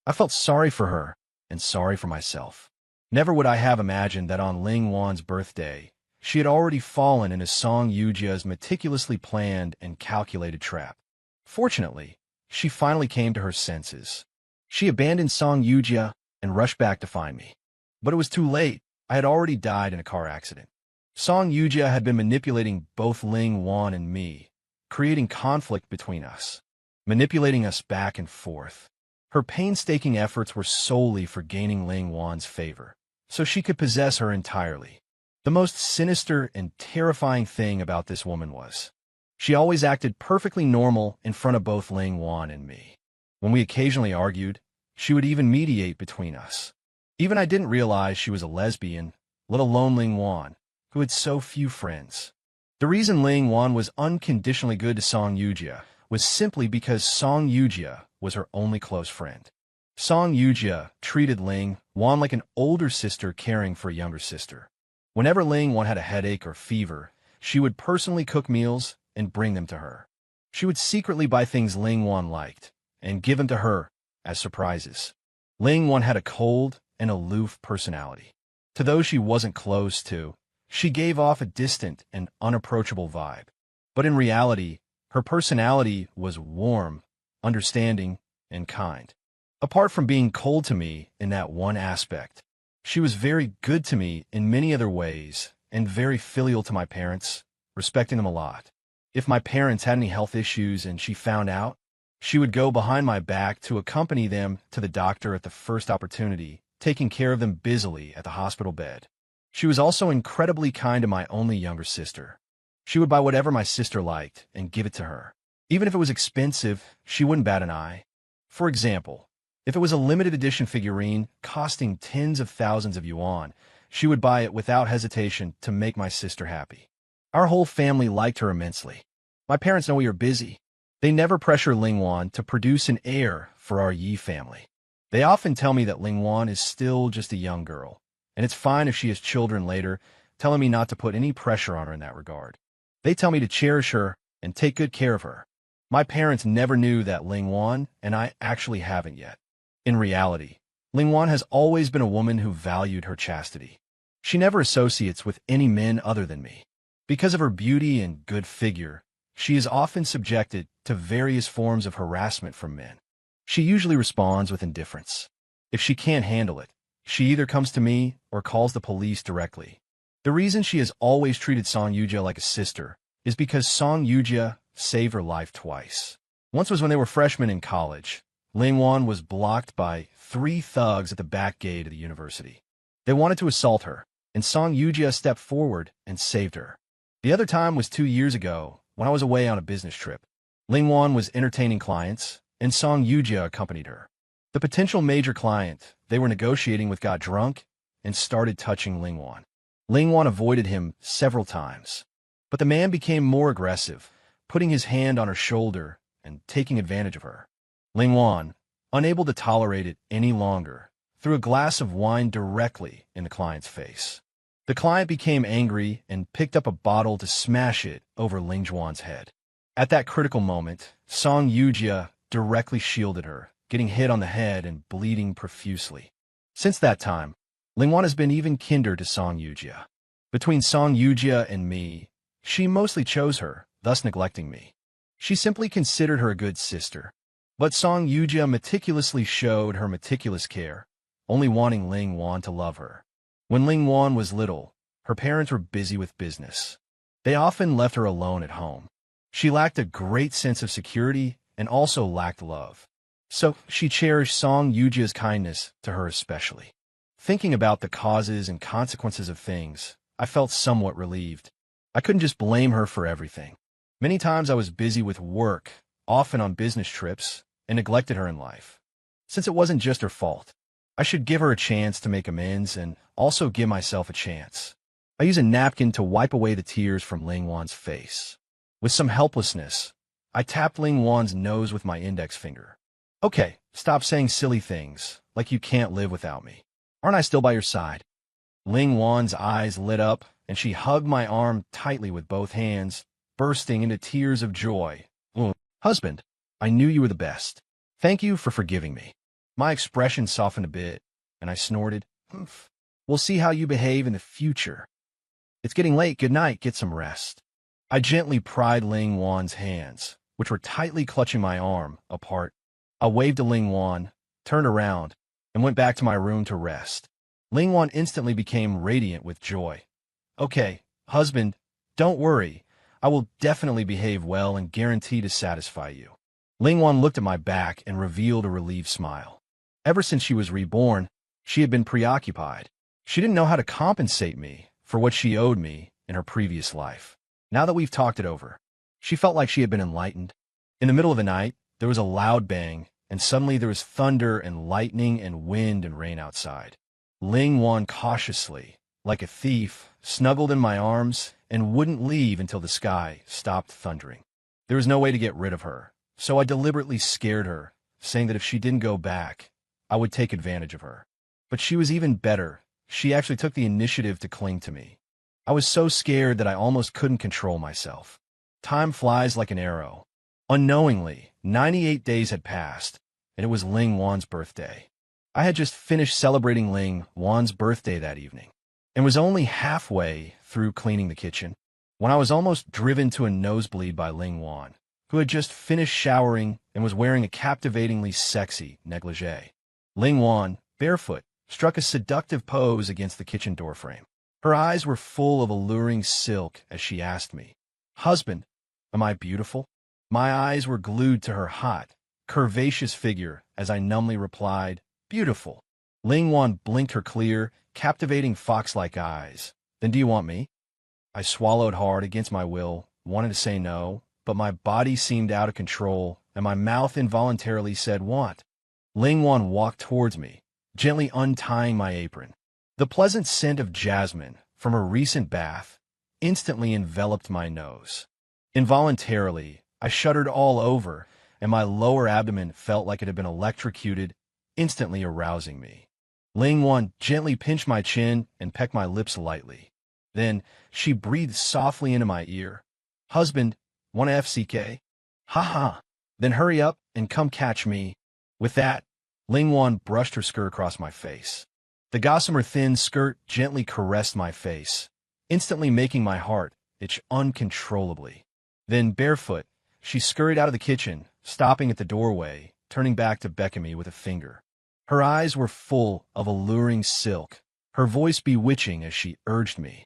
I felt sorry for her and sorry for myself. Never would I have imagined that on Ling Wan's birthday, she had already fallen into Song Yujia's meticulously planned and calculated trap. Fortunately, she finally came to her senses. She abandoned Song Yujia and rushed back to find me. But it was too late. I had already died in a car accident. Song Yujia had been manipulating both Ling Wan and me, creating conflict between us, manipulating us back and forth. Her painstaking efforts were solely for gaining Ling Wan's favor, so she could possess her entirely. The most sinister and terrifying thing about this woman was, she always acted perfectly normal in front of both Ling Wan and me. When we occasionally argued, she would even mediate between us. Even I didn't realize she was a lesbian, let alone Ling Wan, who had so few friends. The reason Ling Wan was unconditionally good to Song Yujia was simply because Song Yujia was her only close friend. Song Yujia treated Ling Wan like an older sister caring for a younger sister. Whenever Ling Wan had a headache or fever, she would personally cook meals and bring them to her. She would secretly buy things Ling Wan liked and give them to her as surprises. Ling Wan had a cold and aloof personality. To those she wasn't close to, she gave off a distant and unapproachable vibe. But in reality, her personality was warm, understanding, and kind. Apart from being cold to me in that one aspect, she was very good to me in many other ways and very filial to my parents, respecting them a lot. If my parents had any health issues and she found out, she would go behind my back to accompany them to the doctor at the first opportunity, taking care of them busily at the hospital bed. She was also incredibly kind to my only younger sister. She would buy whatever my sister liked and give it to her. Even if it was expensive, she wouldn't bat an eye. For example, if it was a limited edition figurine costing tens of thousands of yuan, she would buy it without hesitation to make my sister happy. Our whole family liked her immensely. My parents know we are busy. They never pressure Ling Wan to produce an heir for our Yi family. They often tell me that Ling Wan is still just a young girl, and it's fine if she has children later, telling me not to put any pressure on her in that regard. They tell me to cherish her and take good care of her. My parents never knew that Ling Wan and I actually haven't yet. In reality, Ling Wan has always been a woman who valued her chastity. She never associates with any men other than me. Because of her beauty and good figure, she is often subjected to various forms of harassment from men. She usually responds with indifference. If she can't handle it, she either comes to me or calls the police directly. The reason she has always treated Song Yujia like a sister is because Song Yujia saved her life twice. Once was when they were freshmen in college. Ling Wan was blocked by 3 thugs at the back gate of the university. They wanted to assault her, and Song Yujia stepped forward and saved her. The other time was 2 years ago, when I was away on a business trip. Ling Wan was entertaining clients, and Song Yujia accompanied her. The potential major client they were negotiating with got drunk and started touching Ling Wan. Ling Wan avoided him several times, but the man became more aggressive, putting his hand on her shoulder and taking advantage of her. Ling Wan, unable to tolerate it any longer, threw a glass of wine directly in the client's face. The client became angry and picked up a bottle to smash it over Ling Juan's head. At that critical moment, Song Yujia directly shielded her, getting hit on the head and bleeding profusely. Since that time, Ling Wan has been even kinder to Song Yujia. Between Song Yujia and me, she mostly chose her, thus neglecting me. She simply considered her a good sister. But Song Yuja meticulously showed her meticulous care, only wanting Ling Wan to love her. When Ling Wan was little, her parents were busy with business. They often left her alone at home. She lacked a great sense of security and also lacked love. So she cherished Song Yuja's kindness to her especially. Thinking about the causes and consequences of things, I felt somewhat relieved. I couldn't just blame her for everything. Many times I was busy with work, often on business trips, and neglected her in life. Since it wasn't just her fault, I should give her a chance to make amends and also give myself a chance. I use a napkin to wipe away the tears from Ling Wan's face. With some helplessness, I tapped Ling Wan's nose with my index finger. Okay, stop saying silly things, like you can't live without me. Aren't I still by your side? Ling Wan's eyes lit up, and she hugged my arm tightly with both hands, bursting into tears of joy. Husband, I knew you were the best. Thank you for forgiving me. My expression softened a bit, and I snorted, "Humph. We'll see how you behave in the future. It's getting late. Good night. Get some rest." I gently pried Ling Wan's hands, which were tightly clutching my arm, apart. I waved to Ling Wan, turned around, and went back to my room to rest. Ling Wan instantly became radiant with joy. Okay, husband, don't worry. I will definitely behave well and guarantee to satisfy you. Ling Wan looked at my back and revealed a relieved smile. Ever since she was reborn, she had been preoccupied. She didn't know how to compensate me for what she owed me in her previous life. Now that we've talked it over, she felt like she had been enlightened. In the middle of the night, there was a loud bang, and suddenly there was thunder and lightning and wind and rain outside. Ling Wan cautiously, like a thief, snuggled in my arms and wouldn't leave until the sky stopped thundering. There was no way to get rid of her, so I deliberately scared her, saying that if she didn't go back, I would take advantage of her. But she was even better. She actually took the initiative to cling to me. I was so scared that I almost couldn't control myself. Time flies like an arrow. Unknowingly, 98 days had passed, and it was Ling Wan's birthday. I had just finished celebrating Ling Wan's birthday that evening, and was only halfway through cleaning the kitchen when I was almost driven to a nosebleed by Ling Wan, who had just finished showering and was wearing a captivatingly sexy negligee. Ling Wan, barefoot, struck a seductive pose against the kitchen doorframe. Her eyes were full of alluring silk as she asked me, "Husband, am I beautiful?" My eyes were glued to her hot, curvaceous figure as I numbly replied, "Beautiful." Ling Wan blinked her clear, captivating fox-like eyes. "Then do you want me?" I swallowed hard against my will, wanted to say no, but my body seemed out of control, and my mouth involuntarily said want. Ling Wan walked towards me, gently untying my apron. The pleasant scent of jasmine from her recent bath instantly enveloped my nose. Involuntarily, I shuddered all over, and my lower abdomen felt like it had been electrocuted, instantly arousing me. Ling Wan gently pinched my chin and pecked my lips lightly. Then she breathed softly into my ear. "Husband, want a FCK? Ha ha. Then hurry up and come catch me." With that, Ling Wan brushed her skirt across my face. The gossamer thin skirt gently caressed my face, instantly making my heart itch uncontrollably. Then, barefoot, she scurried out of the kitchen, stopping at the doorway, turning back to beckon me with a finger. Her eyes were full of alluring silk, her voice bewitching as she urged me.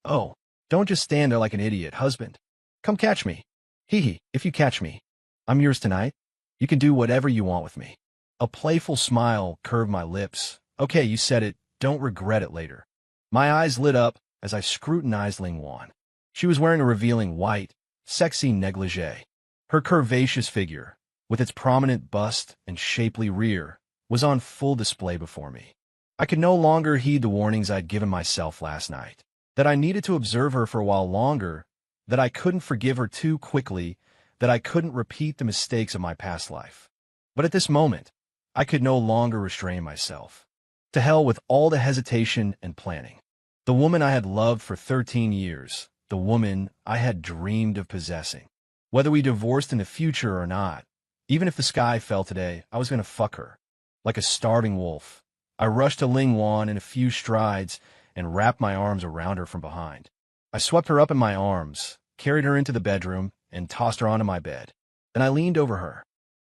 "Oh, don't just stand there like an idiot, husband. Come catch me. Hee hee, if you catch me, I'm yours tonight. You can do whatever you want with me." A playful smile curved my lips. "Okay, you said it. Don't regret it later." My eyes lit up as I scrutinized Ling Wan. She was wearing a revealing white, sexy negligee. Her curvaceous figure, with its prominent bust and shapely rear, was on full display before me. I could no longer heed the warnings I'd given myself last night, that I needed to observe her for a while longer, that I couldn't forgive her too quickly, that I couldn't repeat the mistakes of my past life. But at this moment, I could no longer restrain myself. To hell with all the hesitation and planning. The woman I had loved for 13 years, the woman I had dreamed of possessing. Whether we divorced in the future or not, even if the sky fell today, I was going to fuck her. Like a starving wolf, I rushed to Ling Wan in a few strides and wrapped my arms around her from behind. I swept her up in my arms, carried her into the bedroom, and tossed her onto my bed. Then I leaned over her.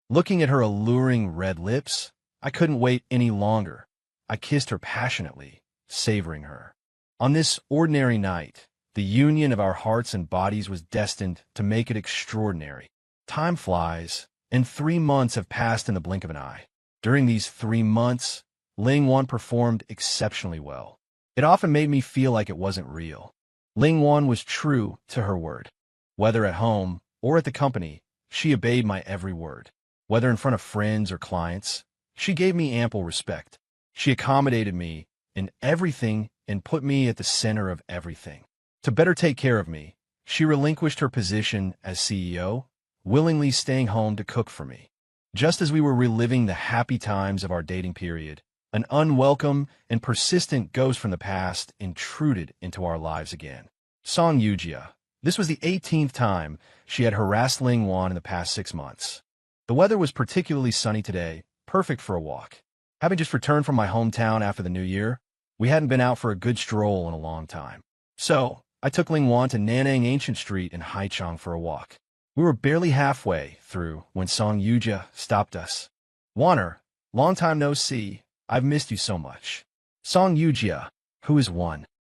Looking at her alluring red lips, I couldn't wait any longer. I kissed her passionately, savoring her. On this ordinary night, the union of our hearts and bodies was destined to make it extraordinary. Time flies, and 3 months have passed in the blink of an eye. During these 3 months, Ling Wan performed exceptionally well. It often made me feel like it wasn't real. Ling Wan was true to her word. Whether at home or at the company, she obeyed my every word. Whether in front of friends or clients, she gave me ample respect. She accommodated me in everything and put me at the center of everything. To better take care of me, she relinquished her position as CEO, willingly staying home to cook for me. Just as we were reliving the happy times of our dating period, an unwelcome and persistent ghost from the past intruded into our lives again. Song Yujia. This was the 18th time she had harassed Ling Wan in the past 6 months. The weather was particularly sunny today, perfect for a walk. Having just returned from my hometown after the new year, we hadn't been out for a good stroll in a long time. So, I took Ling Wan to Nanning Ancient Street in Haichang for a walk. We were barely halfway through when Song Yujia stopped us. "Waner, long time no see. I've missed you so much." Song Yujia, who is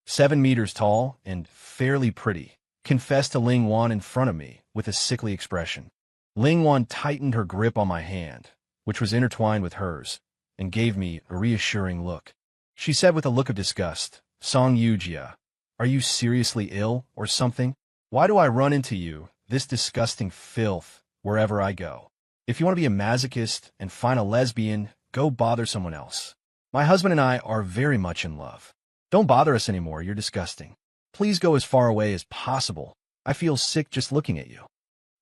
7 meters tall and fairly pretty, confessed to Ling Wan in front of me with a sickly expression. Ling Wan tightened her grip on my hand, which was intertwined with hers, and gave me a reassuring look. She said with a look of disgust, "Song Yujia, are you seriously ill or something? Why do I run into you, this disgusting filth, wherever I go? If you want to be a masochist and find a lesbian, go bother someone else. My husband and I are very much in love. Don't bother us anymore, you're disgusting. Please go as far away as possible. I feel sick just looking at you."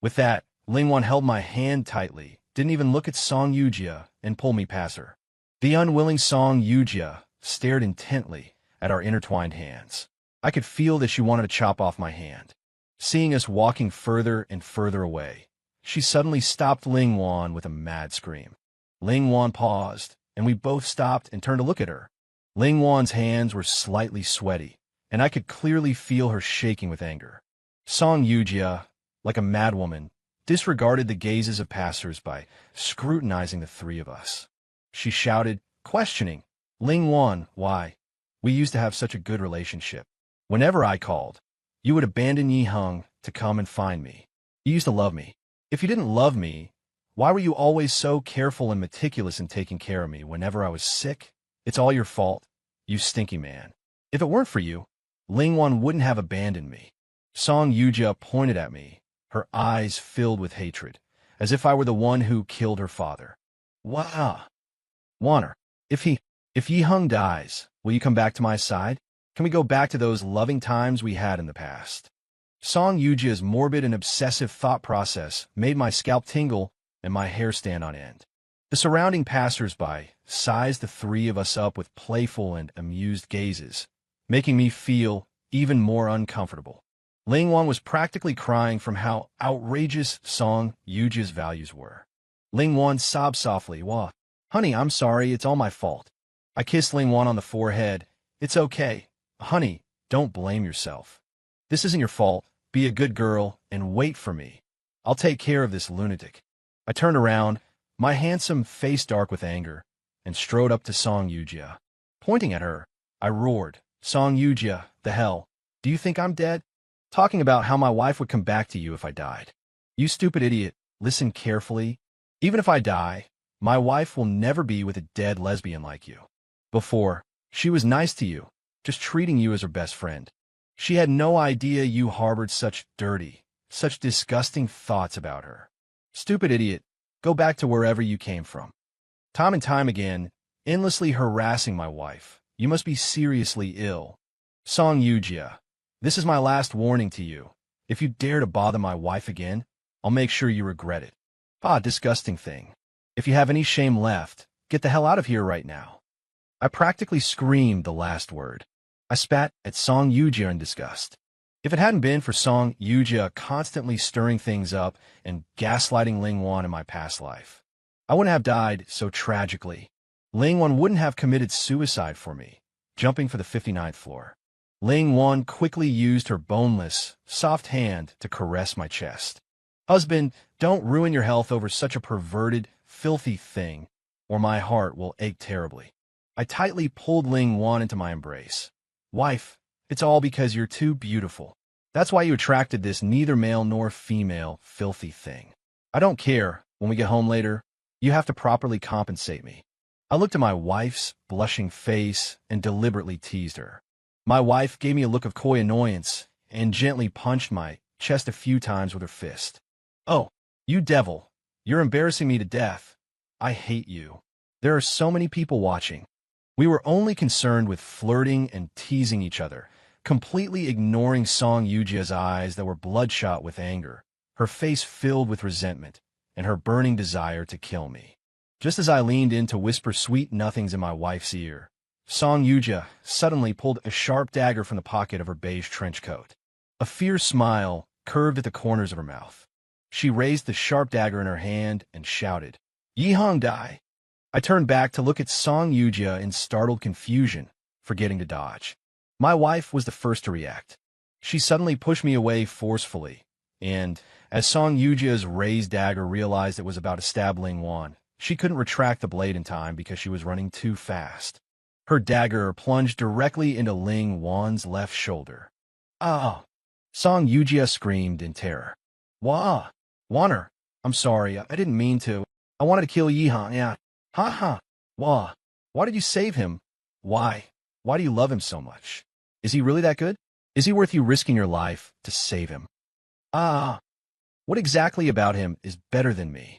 With that, Ling Wan held my hand tightly, didn't even look at Song Yujia, and pulled me past her. The unwilling Song Yujia stared intently at our intertwined hands. I could feel that she wanted to chop off my hand. Seeing us walking further and further away, she suddenly stopped Ling Wan with a mad scream. Ling Wan paused, and we both stopped and turned to look at her. Ling Wan's hands were slightly sweaty, and I could clearly feel her shaking with anger. Song Yujia, like a madwoman, disregarded the gazes of passers-by, scrutinizing the three of us. She shouted, questioning, "Ling Wan, why? We used to have such a good relationship. Whenever I called, you would abandon Yi Hung to come and find me. You used to love me. If you didn't love me, why were you always so careful and meticulous in taking care of me whenever I was sick? It's all your fault, you stinky man. If it weren't for you, Ling Wan wouldn't have abandoned me." Song Yujia pointed at me, her eyes filled with hatred, as if I were the one who killed her father. "Wow. Waner, if Yi Hung dies, will you come back to my side? Can we go back to those loving times we had in the past?" Song Yujia's morbid and obsessive thought process made my scalp tingle and my hair stand on end. The surrounding passers-by sized the three of us up with playful and amused gazes, making me feel even more uncomfortable. Ling Wan was practically crying from how outrageous Song Yujia's values were. Ling Wan sobbed softly, "Wah, honey, I'm sorry, it's all my fault." I kissed Ling Wan on the forehead. "It's okay. Honey, don't blame yourself. This isn't your fault. Be a good girl and wait for me. I'll take care of this lunatic." I turned around, my handsome face dark with anger, and strode up to Song Yujia. Pointing at her, I roared, "Song Yujia, the hell? Do you think I'm dead? Talking about how my wife would come back to you if I died. You stupid idiot, listen carefully. Even if I die, my wife will never be with a dead lesbian like you. Before, she was nice to you, just treating you as her best friend. She had no idea you harbored such dirty, such disgusting thoughts about her. Stupid idiot, go back to wherever you came from. Time and time again, endlessly harassing my wife. You must be seriously ill. Song Yujia, this is my last warning to you. If you dare to bother my wife again, I'll make sure you regret it. Ah, disgusting thing. If you have any shame left, get the hell out of here right now." I practically screamed the last word. I spat at Song Yujia in disgust. If it hadn't been for Song Yujia constantly stirring things up and gaslighting Ling Wan in my past life, I wouldn't have died so tragically. Ling Wan wouldn't have committed suicide for me, jumping for the 59th floor. Ling Wan quickly used her boneless, soft hand to caress my chest. Husband, don't ruin your health over such a perverted, filthy thing, or my heart will ache terribly. I tightly pulled Ling Wan into my embrace. Wife, it's all because you're too beautiful. That's why you attracted this neither male nor female filthy thing. I don't care. When we get home later, you have to properly compensate me. I looked at my wife's blushing face and deliberately teased her. My wife gave me a look of coy annoyance and gently punched my chest a few times with her fist. Oh, you devil. You're embarrassing me to death. I hate you. There are so many people watching. We were only concerned with flirting and teasing each other, completely ignoring Song Yujia's eyes that were bloodshot with anger, her face filled with resentment, and her burning desire to kill me. Just as I leaned in to whisper sweet nothings in my wife's ear, Song Yujia suddenly pulled a sharp dagger from the pocket of her beige trench coat. A fierce smile curved at the corners of her mouth. She raised the sharp dagger in her hand and shouted, "Yihong Dai!" I turned back to look at Song Yujia in startled confusion, forgetting to dodge. My wife was the first to react. She suddenly pushed me away forcefully, and, as Song Yujia's raised dagger realized it was about to stab Ling Wan, she couldn't retract the blade in time because she was running too fast. Her dagger plunged directly into Ling Wan's left shoulder. "Ah!" Song Yujia screamed in terror. "Wah! Wanner, I'm sorry, I didn't mean to. I wanted to kill Yihang, yeah. Ha ha! Wah! Why did you save him? Why? Why do you love him so much? Is he really that good? Is he worth you risking your life to save him? Ah! What exactly about him is better than me?"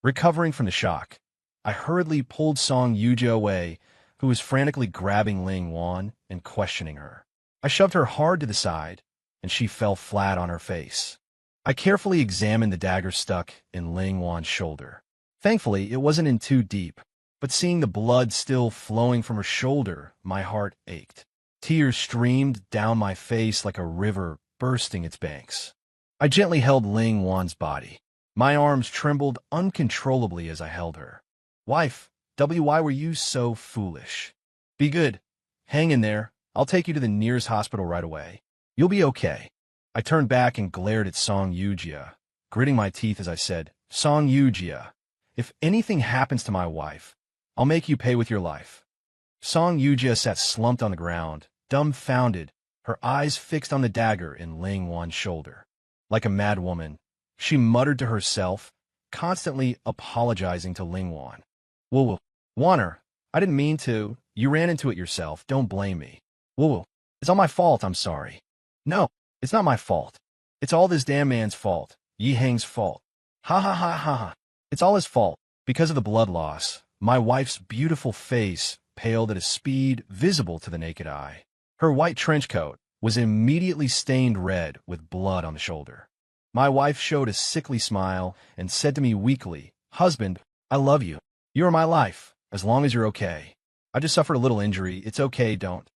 Recovering from the shock, I hurriedly pulled Song Yujia away, who was frantically grabbing Ling Wan and questioning her. I shoved her hard to the side, and she fell flat on her face. I carefully examined the dagger stuck in Ling Wan's shoulder. Thankfully, it wasn't in too deep, but seeing the blood still flowing from her shoulder, my heart ached. Tears streamed down my face like a river bursting its banks. I gently held Ling Wan's body. My arms trembled uncontrollably as I held her. "Wife, why were you so foolish? Be good. Hang in there. I'll take you to the nearest hospital right away. You'll be okay." I turned back and glared at Song Yujia, gritting my teeth as I said, "Song Yujia, if anything happens to my wife, I'll make you pay with your life." Song Yujia sat slumped on the ground, dumbfounded, her eyes fixed on the dagger in Ling Wan's shoulder. Like a mad woman, she muttered to herself, constantly apologizing to Ling Wan. "Woo-woo, Wanner, I didn't mean to. You ran into it yourself. Don't blame me. Woo-woo, it's all my fault. I'm sorry." "No, it's not my fault. It's all this damn man's fault. Yi Hang's fault. Ha ha ha ha ha. It's all his fault. Because of the blood loss, my wife's beautiful face paled at a speed visible to the naked eye. Her white trench coat was immediately stained red with blood on the shoulder. My wife showed a sickly smile and said to me weakly, "Husband, I love you. You are my life, as long as you're okay. I just suffered a little injury. It's okay, don't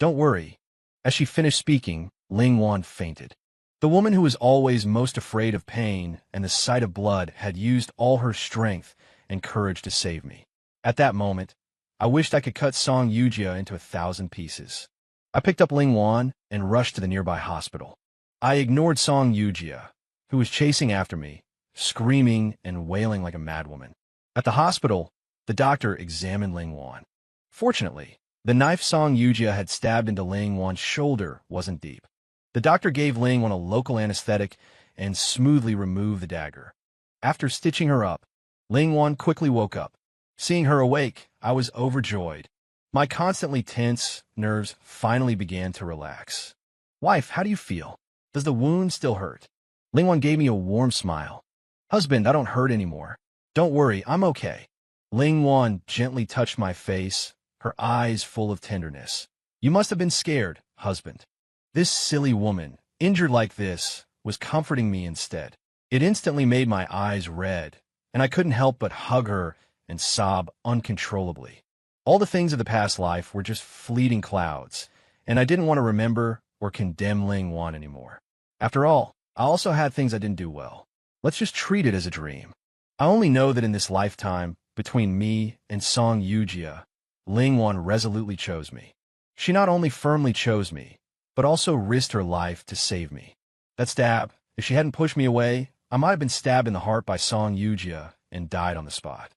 worry." As she finished speaking, Ling Wan fainted. The woman who was always most afraid of pain and the sight of blood had used all her strength and courage to save me. At that moment, I wished I could cut Song Yujia into 1,000 pieces. I picked up Ling Wan and rushed to the nearby hospital. I ignored Song Yujia, who was chasing after me, screaming and wailing like a madwoman. At the hospital, the doctor examined Ling Wan. Fortunately, the knife Song Yujia had stabbed into Ling Wan's shoulder wasn't deep. The doctor gave Ling Wan a local anesthetic and smoothly removed the dagger. After stitching her up, Ling Wan quickly woke up. Seeing her awake, I was overjoyed. My constantly tense nerves finally began to relax. "Wife, how do you feel? Does the wound still hurt?" Ling Wan gave me a warm smile. "Husband, I don't hurt anymore. Don't worry, I'm okay." Ling Wan gently touched my face, her eyes full of tenderness. "You must have been scared, husband." This silly woman, injured like this, was comforting me instead. It instantly made my eyes red, and I couldn't help but hug her and sob uncontrollably. All the things of the past life were just fleeting clouds, and I didn't want to remember or condemn Ling Wan anymore. After all, I also had things I didn't do well. Let's just treat it as a dream. I only know that in this lifetime, between me and Song Yujia, Ling Wan resolutely chose me. She not only firmly chose me, but also risked her life to save me. That stab, if she hadn't pushed me away, I might have been stabbed in the heart by Song Yujia and died on the spot.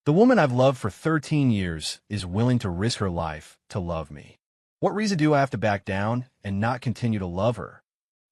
The woman I've loved for 13 years is willing to risk her life to love me. What reason do I have to back down and not continue to love her?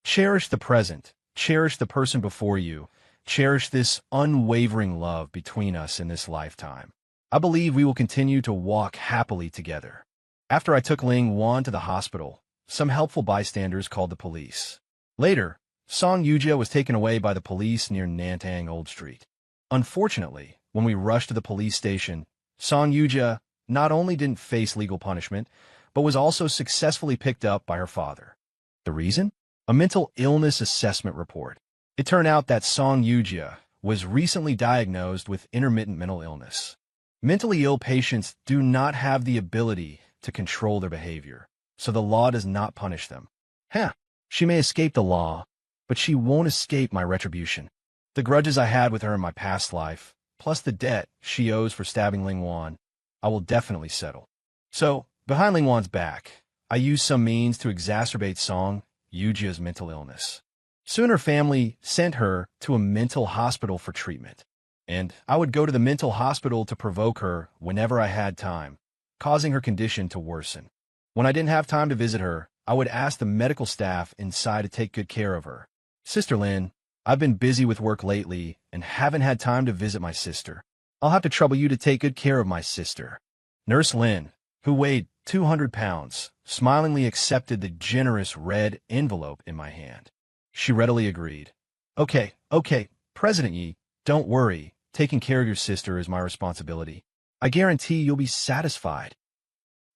Cherish the present. Cherish the person before you. Cherish this unwavering love between us in this lifetime. I believe we will continue to walk happily together. After I took Ling Wan to the hospital, some helpful bystanders called the police. Later, Song Yujia was taken away by the police near Nantang Old Street. Unfortunately, when we rushed to the police station, Song Yujia not only didn't face legal punishment, but was also successfully picked up by her father. The reason? A mental illness assessment report. It turned out that Song Yujia was recently diagnosed with intermittent mental illness. Mentally ill patients do not have the ability to control their behavior, so the law does not punish them. She may escape the law, but she won't escape my retribution. The grudges I had with her in my past life, plus the debt she owes for stabbing Ling Wan, I will definitely settle. So, behind Ling Wan's back, I used some means to exacerbate Song Yujia's mental illness. Soon her family sent her to a mental hospital for treatment, and I would go to the mental hospital to provoke her whenever I had time, causing her condition to worsen. When I didn't have time to visit her, I would ask the medical staff inside to take good care of her. Sister Lin, I've been busy with work lately and haven't had time to visit my sister. I'll have to trouble you to take good care of my sister. Nurse Lin, who weighed 200 pounds, smilingly accepted the generous red envelope in my hand. She readily agreed. Okay, President Yi, don't worry. Taking care of your sister is my responsibility. I guarantee you'll be satisfied.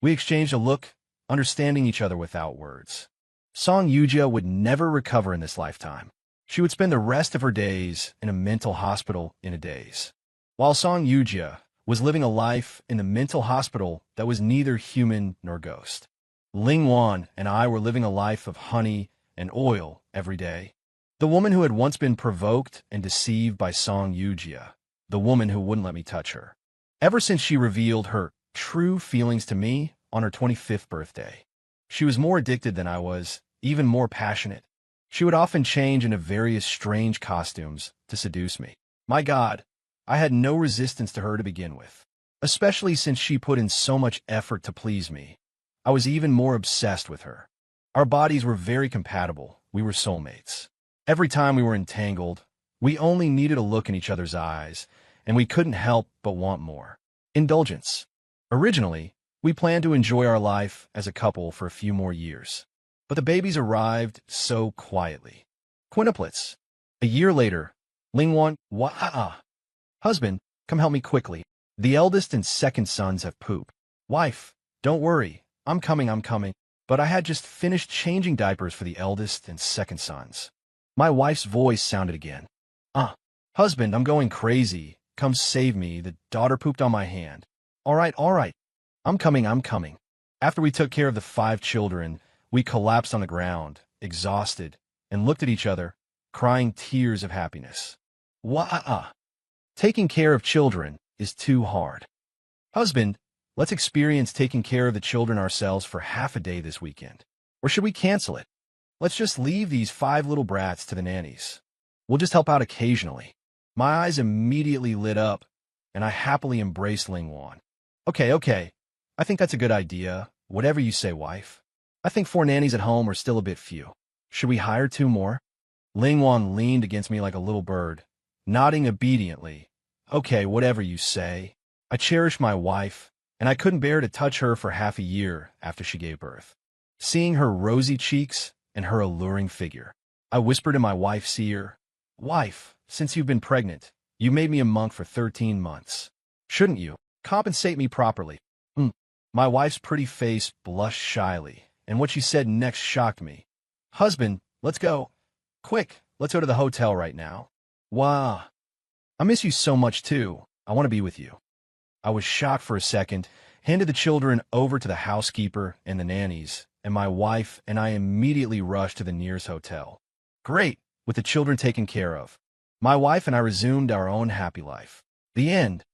We exchanged a look, understanding each other without words. Song Yujia would never recover in this lifetime. She would spend the rest of her days in a mental hospital in a daze. While Song Yujia was living a life in the mental hospital that was neither human nor ghost. Ling Wan and I were living a life of honey and oil every day. The woman who had once been provoked and deceived by Song Yujia, the woman who wouldn't let me touch her. Ever since she revealed her true feelings to me on her 25th birthday. She was more addicted than I was, even more passionate. She would often change into various strange costumes to seduce me. My God, I had no resistance to her to begin with, especially since she put in so much effort to please me. I was even more obsessed with her. Our bodies were very compatible. We were soulmates. Every time we were entangled, we only needed a look in each other's eyes, and we couldn't help but want more. Indulgence. Originally, we planned to enjoy our life as a couple for a few more years. But the babies arrived so quietly. Quintuplets. A year later, Ling Wan, husband, come help me quickly. The eldest and second sons have pooped. Wife, don't worry, I'm coming. But I had just finished changing diapers for the eldest and second sons. My wife's voice sounded again. Husband, I'm going crazy. Come save me. The daughter pooped on my hand. All right. I'm coming. After we took care of the 5 children, we collapsed on the ground, exhausted, and looked at each other, crying tears of happiness. Taking care of children is too hard. Husband, let's experience taking care of the children ourselves for half a day this weekend. Or should we cancel it? Let's just leave these 5 little brats to the nannies. We'll just help out occasionally. My eyes immediately lit up, and I happily embraced Ling Wan. Okay. I think that's a good idea. Whatever you say, wife. I think 4 nannies at home are still a bit few. Should we hire 2 more? Ling Wan leaned against me like a little bird, nodding obediently. Okay, whatever you say. I cherish my wife, and I couldn't bear to touch her for half a year after she gave birth. Seeing her rosy cheeks and her alluring figure, I whispered in my wife's ear, Wife, since you've been pregnant, you made me a monk for 13 months. Shouldn't you compensate me properly? My wife's pretty face blushed shyly, and what she said next shocked me. Husband, let's go. Quick, let's go to the hotel right now. Wow. I miss you so much too. I want to be with you. I was shocked for a second, handed the children over to the housekeeper and the nannies, and my wife and I immediately rushed to the nearest hotel. Great, with the children taken care of. My wife and I resumed our own happy life. The end.